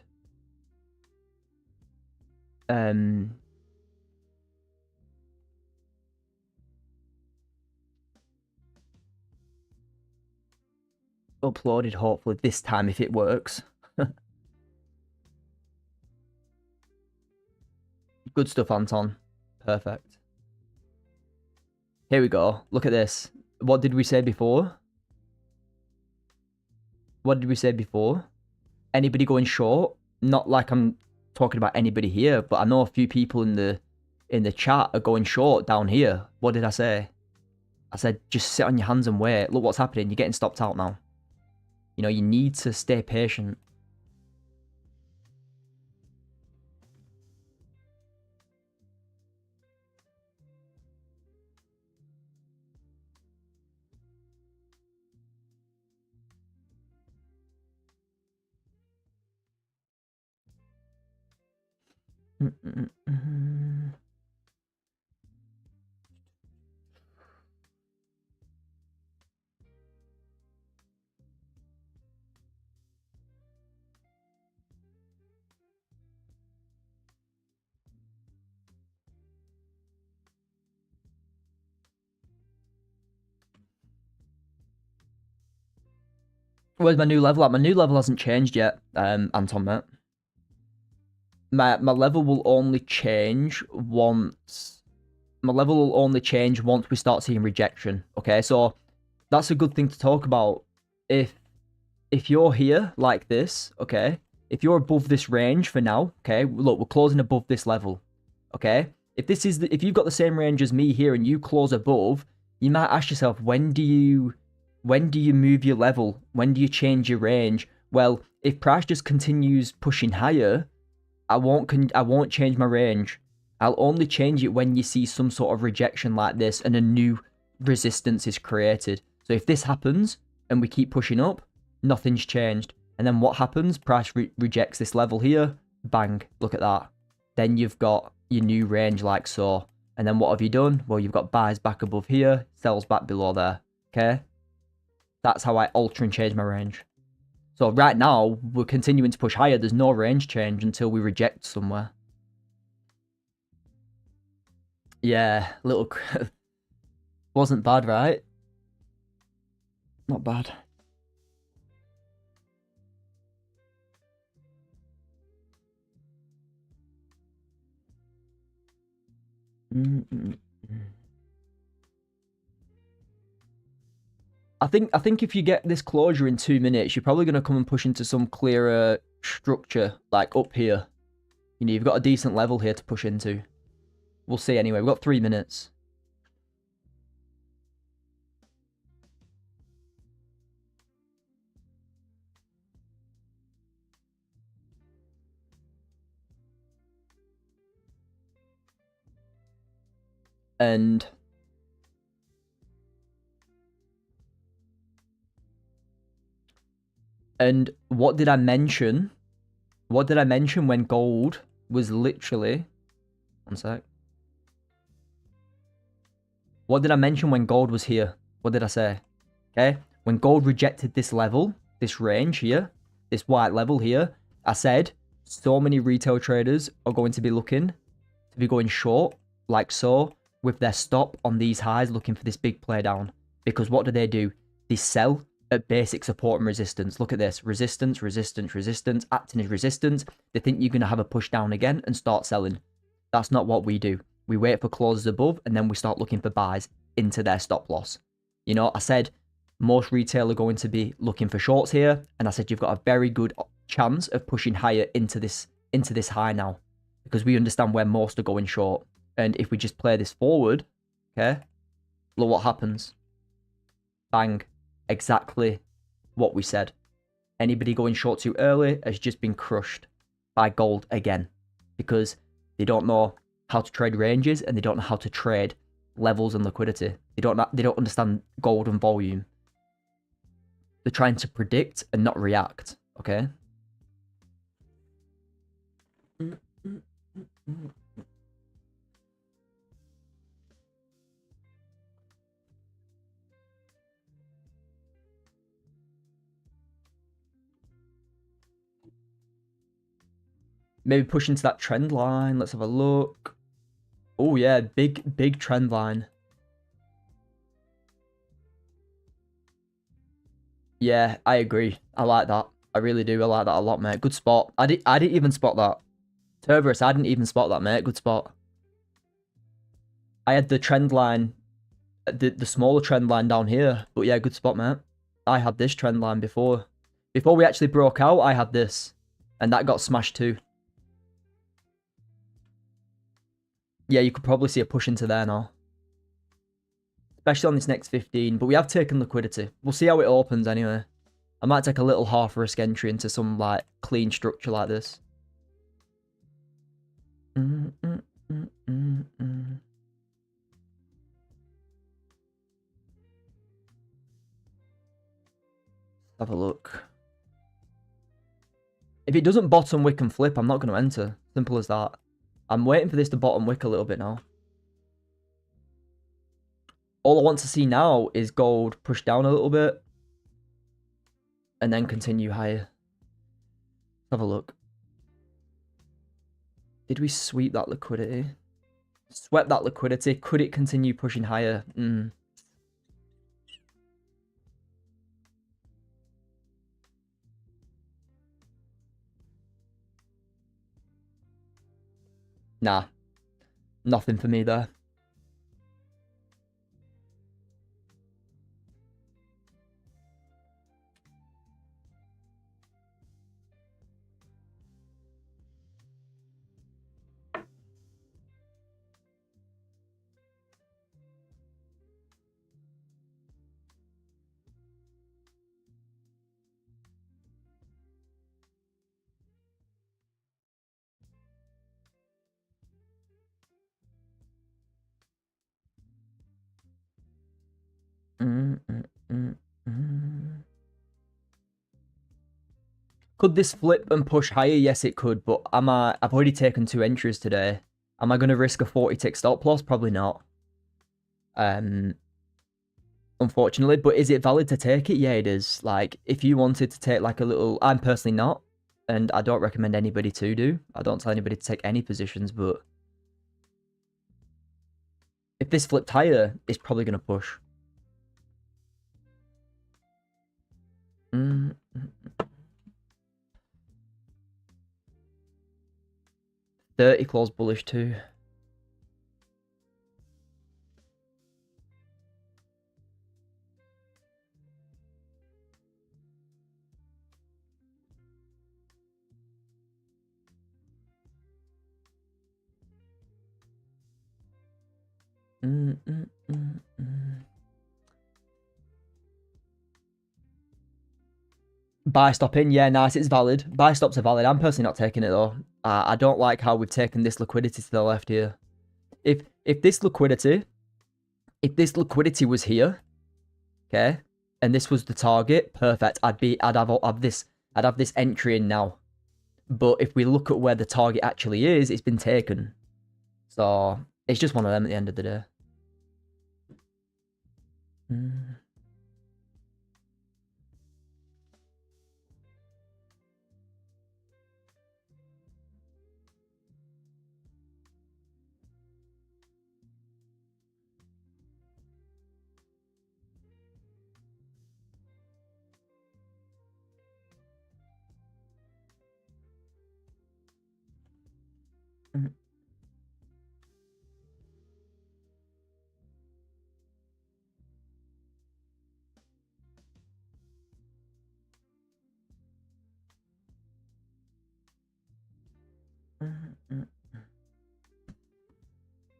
uploaded hopefully this time if it works. Good stuff, Anton. Perfect. Here we go. Look at this. What did we say before? What did we say before? Anybody going short? Not like I'm talking about anybody here, but I know a few people in the chat are going short down here. What did I say? I said just sit on your hands and wait. Look what's happening. You're getting stopped out now. You know, you need to stay patient. Where's my new level at? My new level hasn't changed yet, Anton, mate. My level will only change once... My level will only change once we start seeing rejection, okay? So, that's a good thing to talk about. If you're here, like this, okay? If you're above this range for now, okay? Look, we're closing above this level, okay? If you've got the same range as me here and you close above, you might ask yourself, when do you move your level? When do you change your range? Well, if price just continues pushing higher, I won't change my range. I'll only change it when you see some sort of rejection like this and a new resistance is created. So if this happens and we keep pushing up, nothing's changed. And then what happens? Price rejects this level here. Bang. Look at that. Then you've got your new range like so. And then what have you done? Well, you've got buys back above here, sells back below there. Okay? That's how I alter and change my range. So right now, we're continuing to push higher. There's no range change until we reject somewhere. Yeah, little... Wasn't bad, right? Not bad. I think if you get this closure in 2 minutes, you're probably going to come and push into some clearer structure, like up here. You know, you've got a decent level here to push into. We'll see anyway. We've got 3 minutes. And what did I mention? What did I mention when gold was literally... One sec. What did I mention when gold was here? What did I say? Okay. When gold rejected this level, this range here, this white level here, I said so many retail traders are going to be looking to be going short, like so, with their stop on these highs, looking for this big play down. Because what do? They sell at basic support and resistance. Look at this. Resistance, resistance, resistance, acting as resistance. They think you're going to have a push down again and start selling. That's not what we do. We wait for closes above and then we start looking for buys into their stop loss. You know, I said most retail are going to be looking for shorts here. And I said you've got a very good chance of pushing higher into this high now. Because we understand where most are going short. And if we just play this forward, okay, look what happens. Bang. Exactly what we said. Anybody going short too early has just been crushed by gold again. Because they don't know how to trade ranges and they don't know how to trade levels and liquidity. They don't understand gold and volume. They're trying to predict and not react, okay? Maybe push into that trend line. Let's have a look. Oh, yeah. Big trend line. Yeah, I agree. I like that. I really do. I like that a lot, mate. Good spot. I didn't even spot that. Cerberus, I didn't even spot that, mate. Good spot. I had the trend line, the smaller trend line down here. But yeah, good spot, mate. I had this trend line before. Before we actually broke out, I had this. And that got smashed too. Yeah, you could probably see a push into there now. Especially on this next 15. But we have taken liquidity. We'll see how it opens anyway. I might take a little half risk entry into some like clean structure like this. Have a look. If it doesn't bottom wick and flip, I'm not going to enter. Simple as that. I'm waiting for this to bottom wick a little bit now. All I want to see now is gold push down a little bit. And then continue higher. Have a look. Did we sweep that liquidity? Swept that liquidity. Could it continue pushing higher? Nah. Nothing for me there. Could this flip and push higher? Yes, it could, but I've already taken 2 entries today. Am I going to risk a 40 tick stop loss? Probably not. Unfortunately, but is it valid to take it? Yeah, it is. Like, if you wanted to take like a little, I'm personally not, and I don't recommend anybody to do. I don't tell anybody to take any positions, but if this flipped higher, it's probably going to push. 30 close bullish too. Buy stop in, yeah, nice, it's valid. Buy stops are valid. I'm personally not taking it though. I don't like how we've taken this liquidity to the left here. If this liquidity was here, okay, and this was the target, perfect. I'd have this entry in now. But if we look at where the target actually is, it's been taken. So it's just one of them at the end of the day.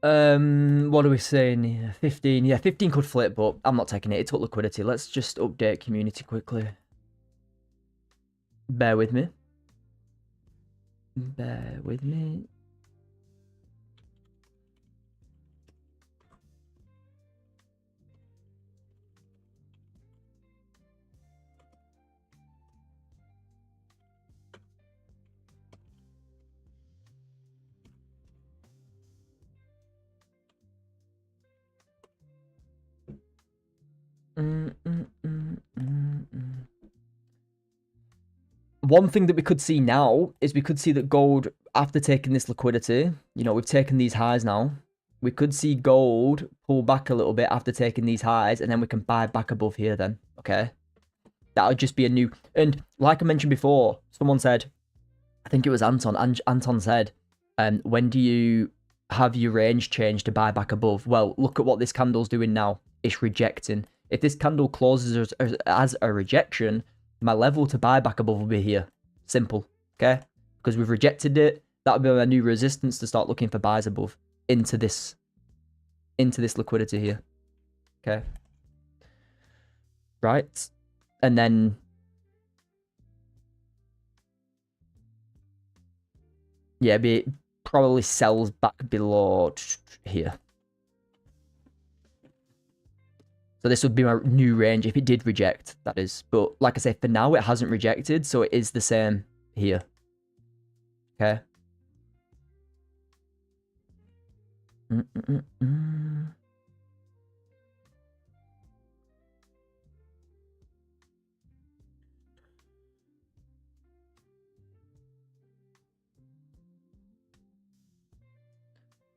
What are we saying here? 15. Yeah, 15 could flip, but I'm not taking it. It took liquidity. Let's just update community quickly. Bear with me. Bear with me. One thing that we could see now is we could see that gold, after taking this liquidity, you know, we've taken these highs now. We could see gold pull back a little bit after taking these highs, and then we can buy back above here then, okay? That would just be a new... And like I mentioned before, someone said, I think it was Anton. Anton said, when do you have your range change to buy back above? Well, look at what this candle's doing now. It's rejecting. If this candle closes as a rejection, my level to buy back above will be here. Simple, okay? Because we've rejected it. That would be my new resistance to start looking for buys above into this liquidity here, okay? Right? And then... yeah, it probably sells back below here. So this would be my new range if it did reject, that is. But like I say, for now, it hasn't rejected, so it is the same here. Okay.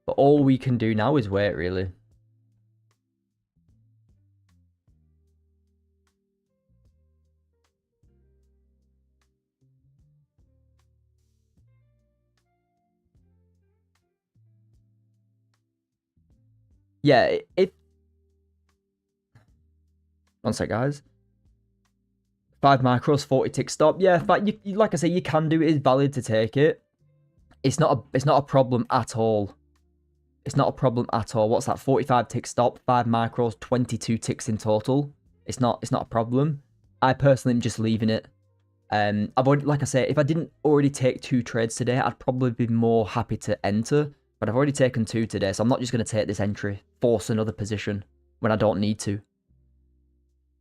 But all we can do now is wait, really. Yeah, one sec, guys. 5 micros, 40 tick stop. Yeah, but you, like I say, you can do it. It's valid to take it. It's not a problem at all. It's not a problem at all. What's that? 45 tick stop, 5 micros, 22 ticks in total. It's not a problem. I personally am just leaving it. I've already, like I say, if I didn't already take 2 trades today, I'd probably be more happy to enter. But I've already taken 2 today, so I'm not just going to take this entry, force another position when I don't need to.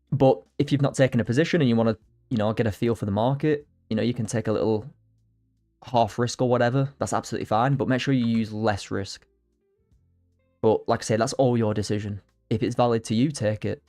But if you've not taken a position and you want to, you know, get a feel for the market, You know, you can take a little half risk or whatever. That's absolutely fine, but make sure you use less risk. But like I say, that's all your decision. If it's valid to you, take it.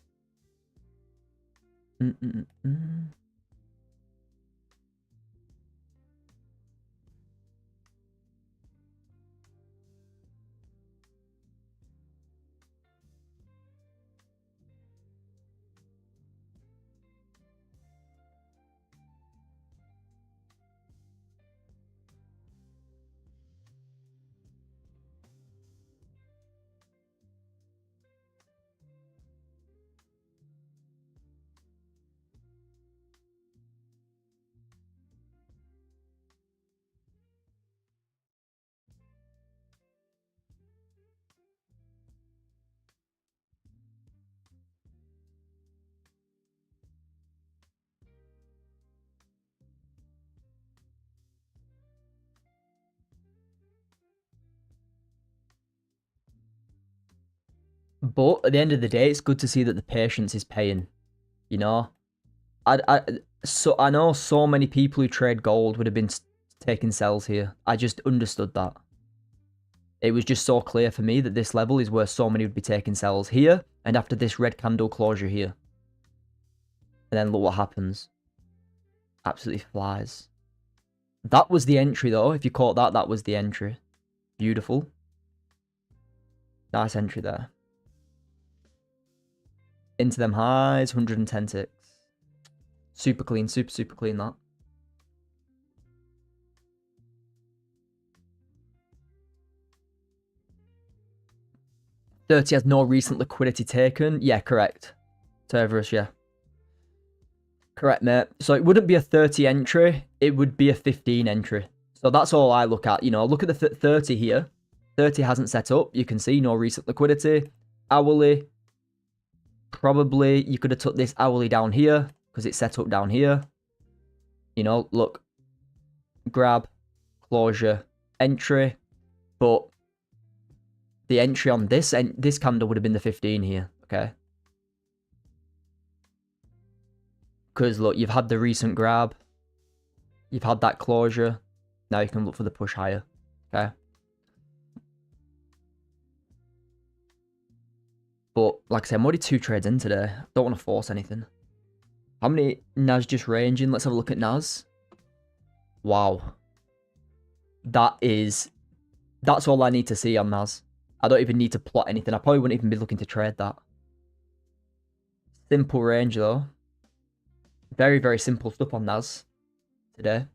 But at the end of the day, it's good to see that the patience is paying. You know, I know so many people who trade gold would have been taking sells here. I just understood that. It was just so clear for me that this level is where so many would be taking sells here, and after this red candle closure here. And then look what happens. Absolutely flies. That was the entry though. If you caught that, that was the entry. Beautiful. Nice entry there. Into them highs, 110 ticks. Super clean, super clean that. $30 has no recent liquidity taken. Yeah, correct. Cerberus, yeah. Correct, mate. So it wouldn't be a 30 entry. It would be a 15 entry. So that's all I look at. You know, look at the 30 here. 30 hasn't set up. You can see no recent liquidity. Hourly. Probably you could have took this hourly down here because it's set up down here. You know, look. Grab. Closure. Entry. But the entry on this candle would have been the 15 here. Okay. Because, look, you've had the recent grab. You've had that closure. Now you can look for the push higher. Okay. But, like I said, I'm already 2 trades in today. Don't want to force anything. How many Nas just ranging? Let's have a look at Nas. Wow. That's all I need to see on Nas. I don't even need to plot anything. I probably wouldn't even be looking to trade that. Simple range, though. Very, very simple stuff on Nas today.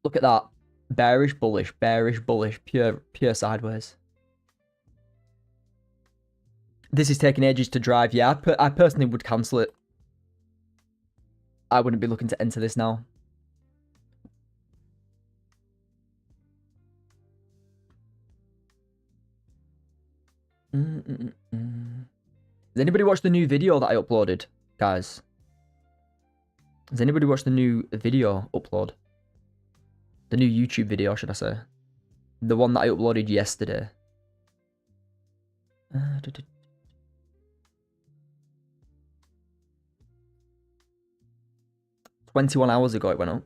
Look at that. Bearish, bullish, pure sideways. This is taking ages to drive. Yeah, I personally would cancel it. I wouldn't be looking to enter this now. Has anybody watched the new video that I uploaded, guys? Has anybody watched the new video upload? The new YouTube video, should I say? The one that I uploaded yesterday. 21 hours ago it went up.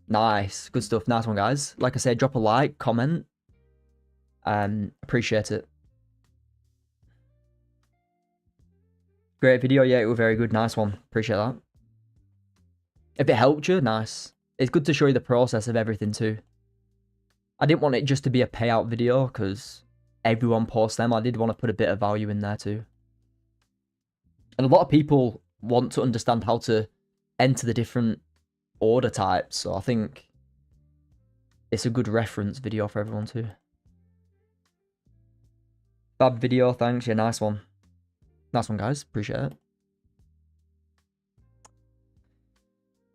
Nice. Good stuff. Nice one, guys. Like I said, drop a like, comment. Appreciate it. Great video. Yeah, it was very good. Nice one. Appreciate that. If it helped you, nice. It's good to show you the process of everything too. I didn't want it just to be a payout video because everyone posts them. I did want to put a bit of value in there too. And a lot of people want to understand how to enter the different order types. So I think it's a good reference video for everyone too. Bad video, thanks. Yeah, nice one. Nice one, guys. Appreciate it.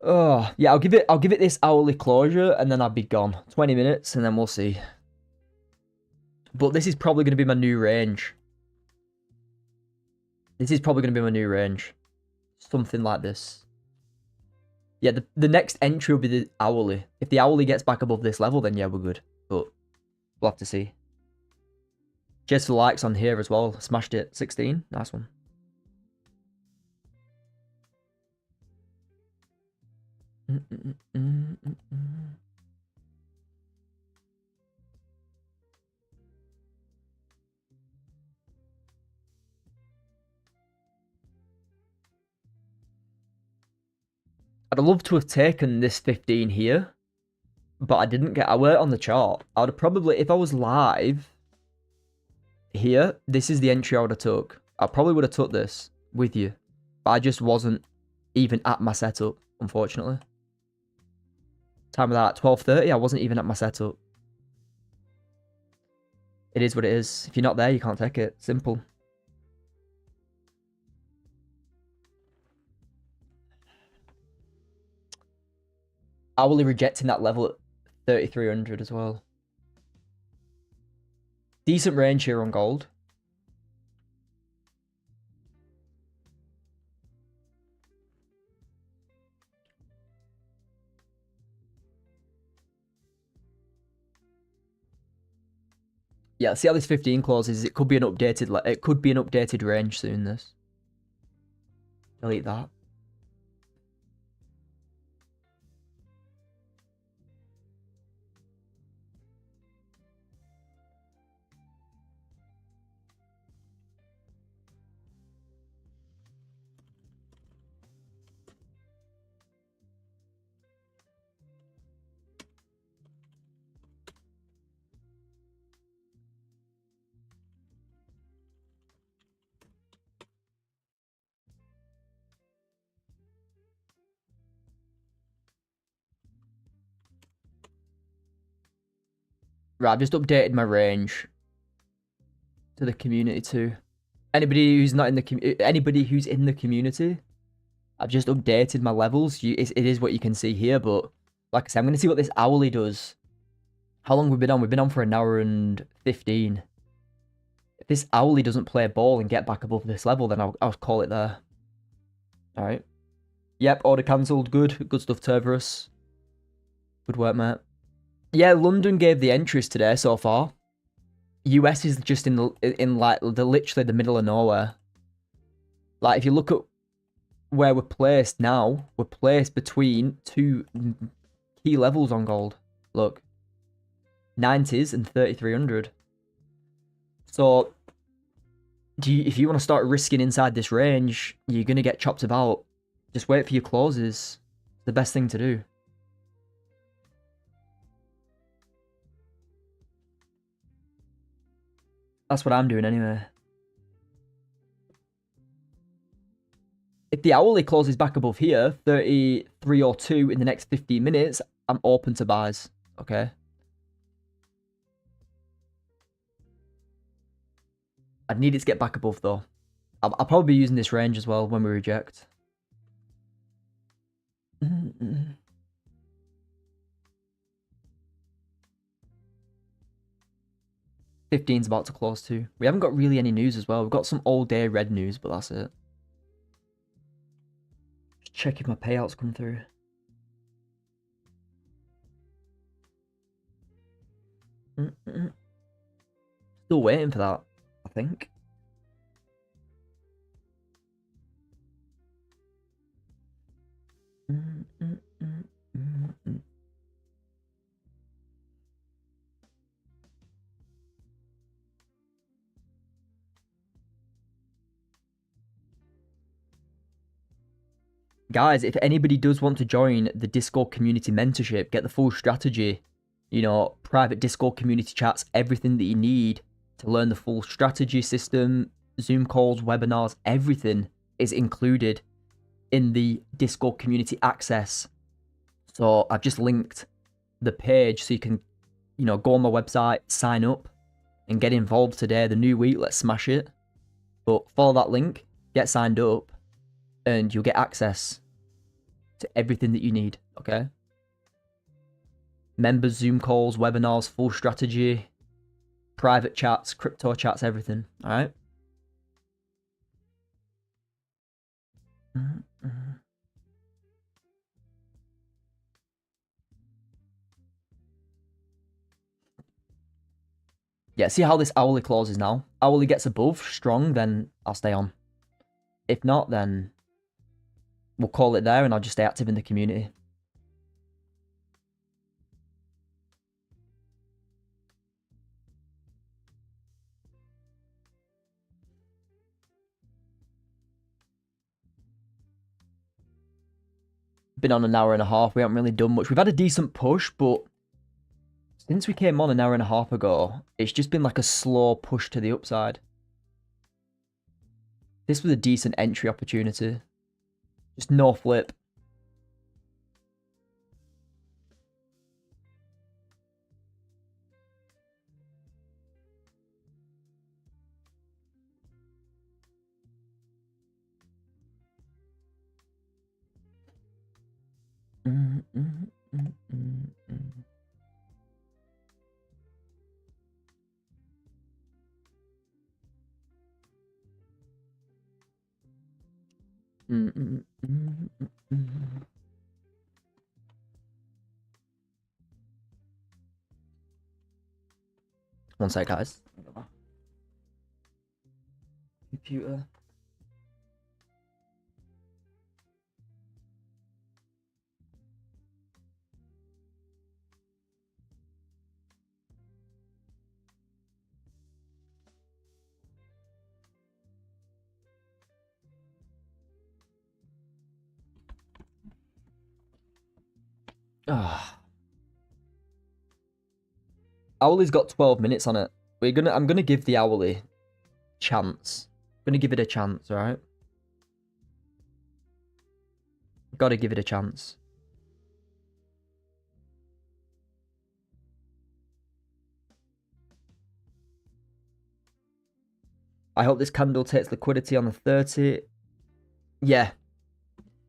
Oh, yeah, I'll give it this hourly closure and then I'll be gone. 20 minutes and then we'll see. But this is probably going to be my new range. This is probably going to be my new range. Something like this. Yeah, the next entry will be the hourly. If the hourly gets back above this level, then yeah, we're good. But we'll have to see. Cheers for the likes on here as well. Smashed it. 16. Nice one. I'd love to have taken this 15 here, but I didn't get. I weren't on the chart. I would have probably, if I was live here, this is the entry I would have took. I probably would have took this with you, but I just wasn't even at my setup, unfortunately. Time of that, 12:30. I wasn't even at my setup. It is what it is. If you're not there, you can't take it. Simple. Hourly rejecting that level at 3,300 as well. Decent range here on gold. Yeah, see how this 15 closes. It could be an updated range soon. This. Delete that. Right, I've just updated my range to the community too. Anybody who's not in the anybody who's in the community, I've just updated my levels. It is what you can see here, but like I said, I'm going to see what this hourly does. How long we've been on? We've been on for an hour and 15. If this hourly doesn't play ball and get back above this level, then I'll call it there. All right. Yep, order cancelled. Good stuff, Terverus. Good work, mate. Yeah, London gave the entries today so far. US is just in like literally the middle of nowhere. Like if you look at where we're placed now, we're placed between two key levels on gold. Look, 90s and 3,300. So, if you want to start risking inside this range, you're gonna get chopped about. Just wait for your closes. It's the best thing to do. That's what I'm doing anyway. If the hourly closes back above here, 33.02 in the next 15 minutes, I'm open to buys. Okay. I'd need it to get back above though. I'll probably be using this range as well when we reject. 15's about to close too. We haven't got really any news as well. We've got some all-day red news, but that's it. Just check if my payouts come through. Still waiting for that, I think. Guys, if anybody does want to join the Discord community mentorship, get the full strategy, you know, private Discord community chats, everything that you need to learn the full strategy system, Zoom calls, webinars, everything is included in the Discord community access. So I've just linked the page so you can, you know, go on my website, sign up, and get involved today. The new week, let's smash it. But follow that link, get signed up, and you'll get access to everything that you need, okay? Members, Zoom calls, webinars, full strategy, private chats, crypto chats, everything, all right? Yeah, see how this hourly closes now? Hourly gets above strong, then I'll stay on. If not, then we'll call it there and I'll just stay active in the community. Been on an hour and a half. We haven't really done much. We've had a decent push, but since we came on an hour and a half ago, it's just been like a slow push to the upside. This was a decent entry opportunity. Just no flip. One sec, guys. Computer. Hourly's got 12 minutes on it. I'm gonna give the hourly chance. I'm gonna give it a chance, alright? Gotta give it a chance. I hope this candle takes liquidity on the 30. Yeah.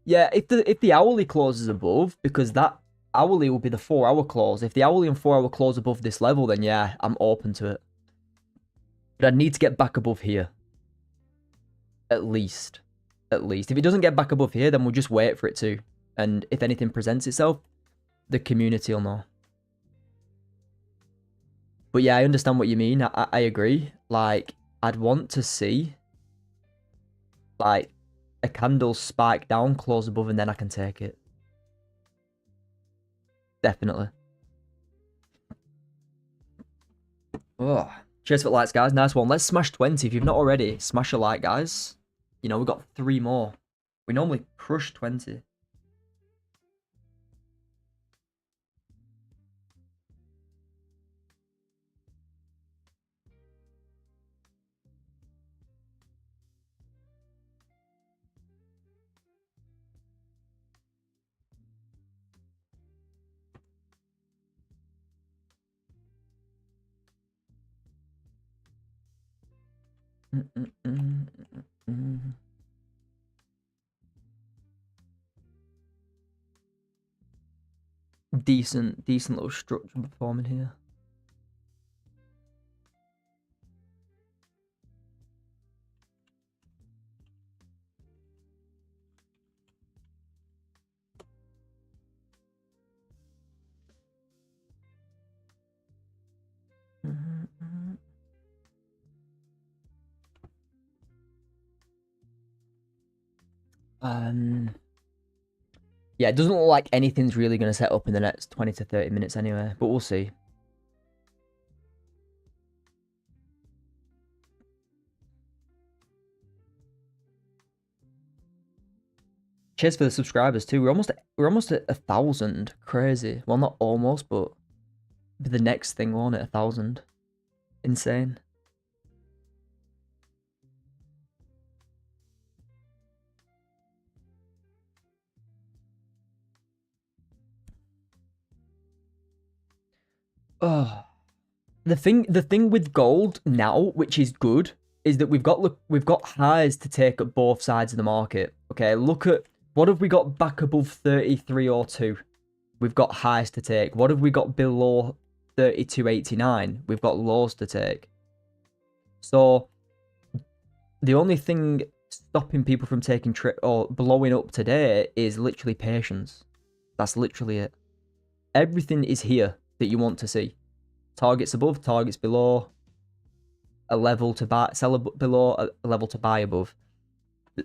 Yeah, if the hourly closes above, because that hourly will be the 4-hour close. If the hourly and 4-hour close above this level, then yeah, I'm open to it. But I need to get back above here. At least. At least. If it doesn't get back above here, then we'll just wait for it to. And if anything presents itself, the community will know. But yeah, I understand what you mean. I agree. Like, I'd want to see, like, a candle spike down, close above, and then I can take it. Definitely. Oh, cheers for the likes, guys. Nice one. Let's smash 20. If you've not already, smash a like, guys. You know, we've got 3 more. We normally crush 20. Decent little structure performing here. Yeah, it doesn't look like anything's really going to set up in the next 20 to 30 minutes anyway, but we'll see. Cheers for the subscribers too. We're almost at 1,000. Crazy. Well, not almost, but the next thing won't at 1,000. Insane. Oh, the thing with gold now, which is good, is that we've got highs to take at both sides of the market. Okay, look at what have we got back above 33.02. We've got highs to take. What have we got below 32.89? We've got lows to take. So the only thing stopping people from taking or blowing up today is literally patience. That's literally it. Everything is here that you want to see. Targets above, targets below. a level to buy, sell below, a level to buy above.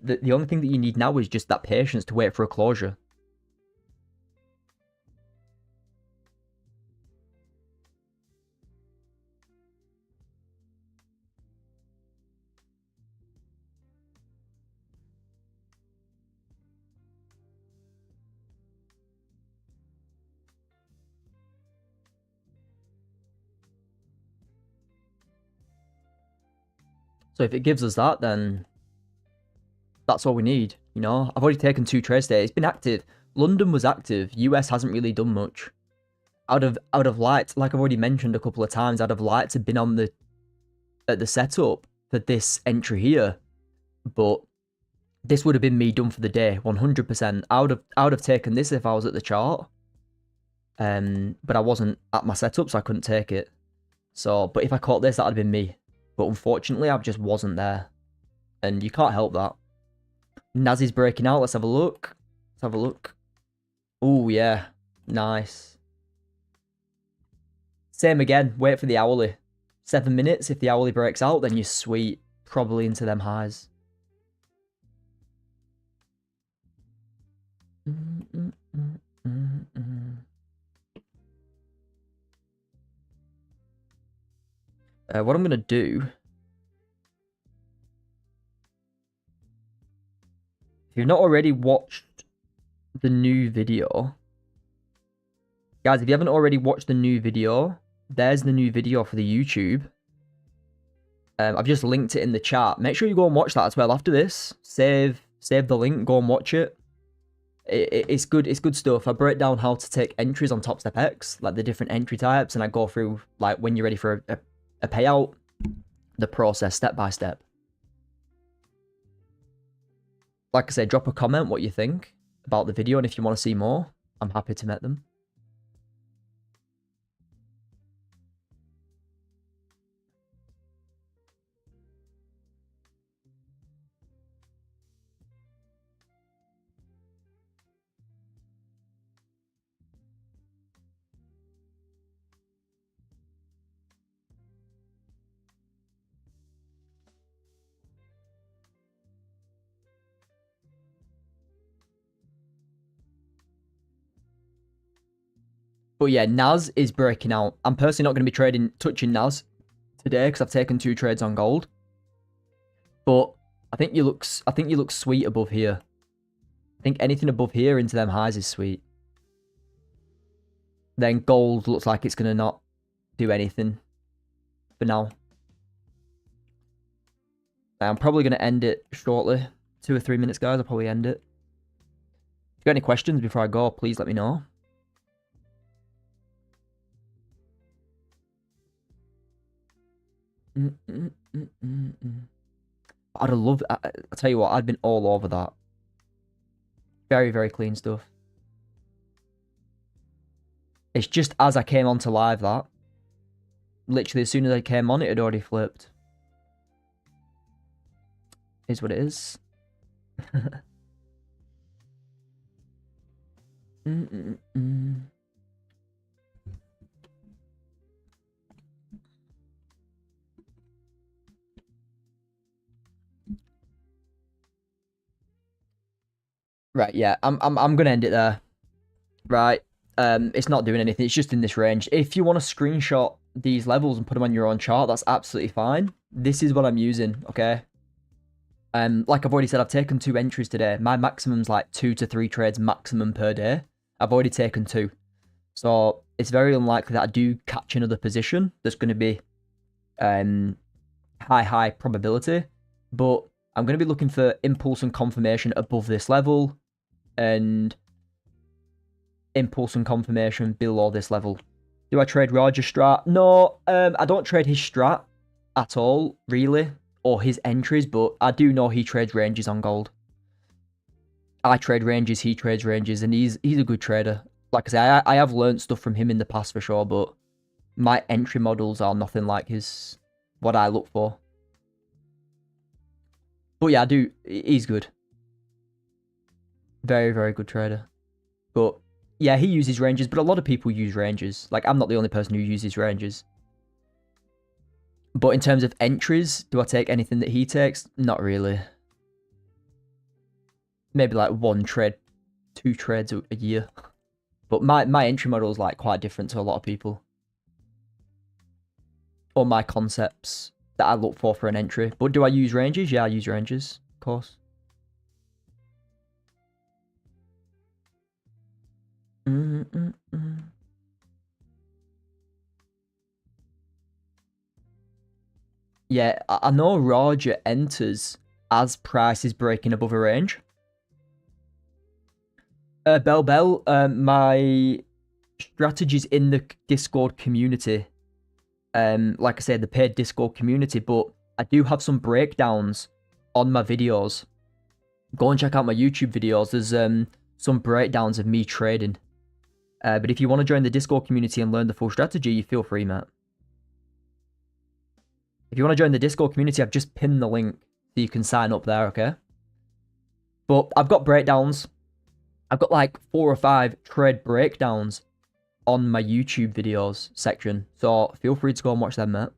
The only thing that you need now is just that patience to wait for a closure. So if it gives us that, then that's all we need. You know, I've already taken 2 trades today. It's been active. London was active. US hasn't really done much. Out of lights, like I've already mentioned a couple of times, out of lights have been on the setup for this entry here, but this would have been me done for the day, 100%. I would have taken this if I was at the chart, but I wasn't at my setup, so I couldn't take it. So, but if I caught this, that'd have been me. But unfortunately, I just wasn't there, and you can't help that. Nazi's breaking out. Let's have a look. Let's have a look. Oh yeah, nice. Same again. Wait for the hourly. 7 minutes. If the hourly breaks out, then you're sweet. Probably into them highs. What I'm going to do... If you've not already watched the new video... Guys, if you haven't already watched the new video, there's the new video for the YouTube. I've just linked it in the chat. Make sure you go and watch that as well after this. Save the link, go and watch it. It's good. It's good stuff. I break down how to take entries on Top Step X, like the different entry types, and I go through like when you're ready for a payout, the process step by step. Like I said, drop a comment what you think about the video, and if you want to see more, I'm happy to make them. But yeah, Naz is breaking out. I'm personally not going to be touching Naz today because I've taken 2 trades on gold. But I think you look sweet above here. I think anything above here into them highs is sweet. Then gold looks like it's going to not do anything for now. I'm probably going to end it shortly. 2 or 3 minutes, guys. I'll probably end it. If you got any questions before I go, please let me know. I'd have loved... I tell you what, I'd been all over that. Very, very clean stuff. It's just as I came onto live that. Literally, as soon as I came on, it had already flipped. Is what it is. Right, yeah, I'm gonna end it there. Right, it's not doing anything. It's just in this range. If you want to screenshot these levels and put them on your own chart, that's absolutely fine. This is what I'm using, okay? Like I've already said, I've taken 2 entries today. My maximum's like 2 to 3 trades maximum per day. I've already taken 2. So it's very unlikely that I do catch another position. There's going to be high probability. But I'm going to be looking for impulse and confirmation above this level. And impulse and confirmation below this level. Do I trade Roger's strat? No, I don't trade his strat at all, really. Or his entries, but I do know he trades ranges on gold. I trade ranges, he trades ranges, and he's a good trader. Like I say, I have learned stuff from him in the past for sure, but my entry models are nothing like what I look for. But yeah, he's good. Very, very good trader. But yeah, he uses ranges, but a lot of people use ranges. Like, I'm not the only person who uses ranges. But in terms of entries, do I take anything that he takes? Not really. Maybe like 1 trade, 2 trades a year. But my entry model is like quite different to a lot of people. Or my concepts that I look for an entry. But do I use ranges? Yeah, I use ranges, of course. Yeah, I know Roger enters as price is breaking above a range. Bell, my strategies in the Discord community. Like I said, the paid Discord community, but I do have some breakdowns on my videos. Go and check out my YouTube videos. There's some breakdowns of me trading. But if you want to join the Discord community and learn the full strategy, you feel free, mate. If you want to join the Discord community, I've just pinned the link so you can sign up there, okay? But I've got breakdowns. I've got like 4 or 5 trade breakdowns on my YouTube videos section. So feel free to go and watch them, mate.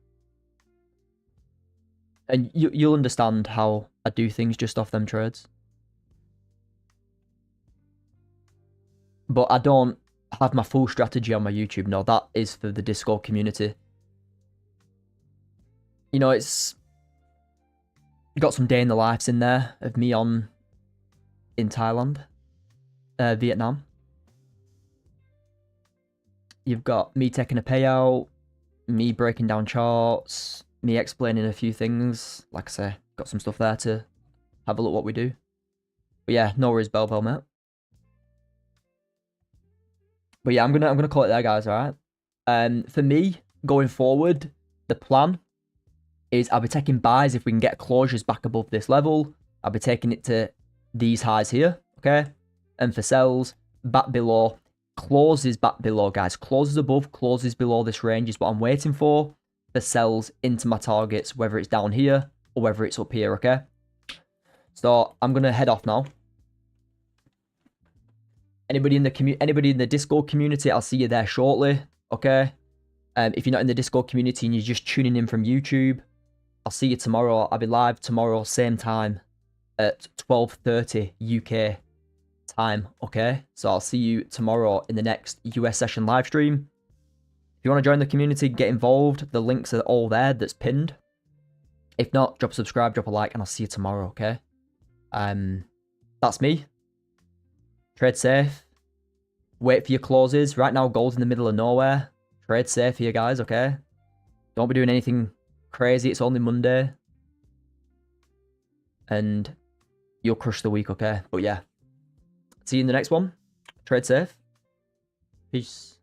And you'll understand how I do things just off them trades. But I don't have my full strategy on my YouTube. No, that is for the Discord community. You know, it's got some day in the lives in there of me in Thailand, Vietnam. You've got me taking a payout, me breaking down charts, me explaining a few things. Like I say, got some stuff there to have a look what we do. But yeah, no worries, Bell, mate. But yeah, I'm gonna call it there, guys. All right. For me going forward, the plan is I'll be taking buys if we can get closures back above this level. I'll be taking it to these highs here, okay? And for sells, back below, closes back below, guys. Closes above, closes below this range is what I'm waiting for sells into my targets, whether it's down here or whether it's up here, okay? So I'm going to head off now. Anybody in the Discord community, I'll see you there shortly, okay? If you're not in the Discord community and you're just tuning in from YouTube, I'll see you tomorrow. I'll be live tomorrow, same time, at 12:30 UK time, okay? So I'll see you tomorrow in the next US session live stream. If you want to join the community, get involved. The links are all there, that's pinned. If not, drop a subscribe, drop a like, and I'll see you tomorrow, okay? That's me. Trade safe. Wait for your closes. Right now, gold's in the middle of nowhere. Trade safe here, guys, okay? Don't be doing anything crazy. It's only Monday. And you'll crush the week, okay? But yeah. See you in the next one. Trade safe. Peace.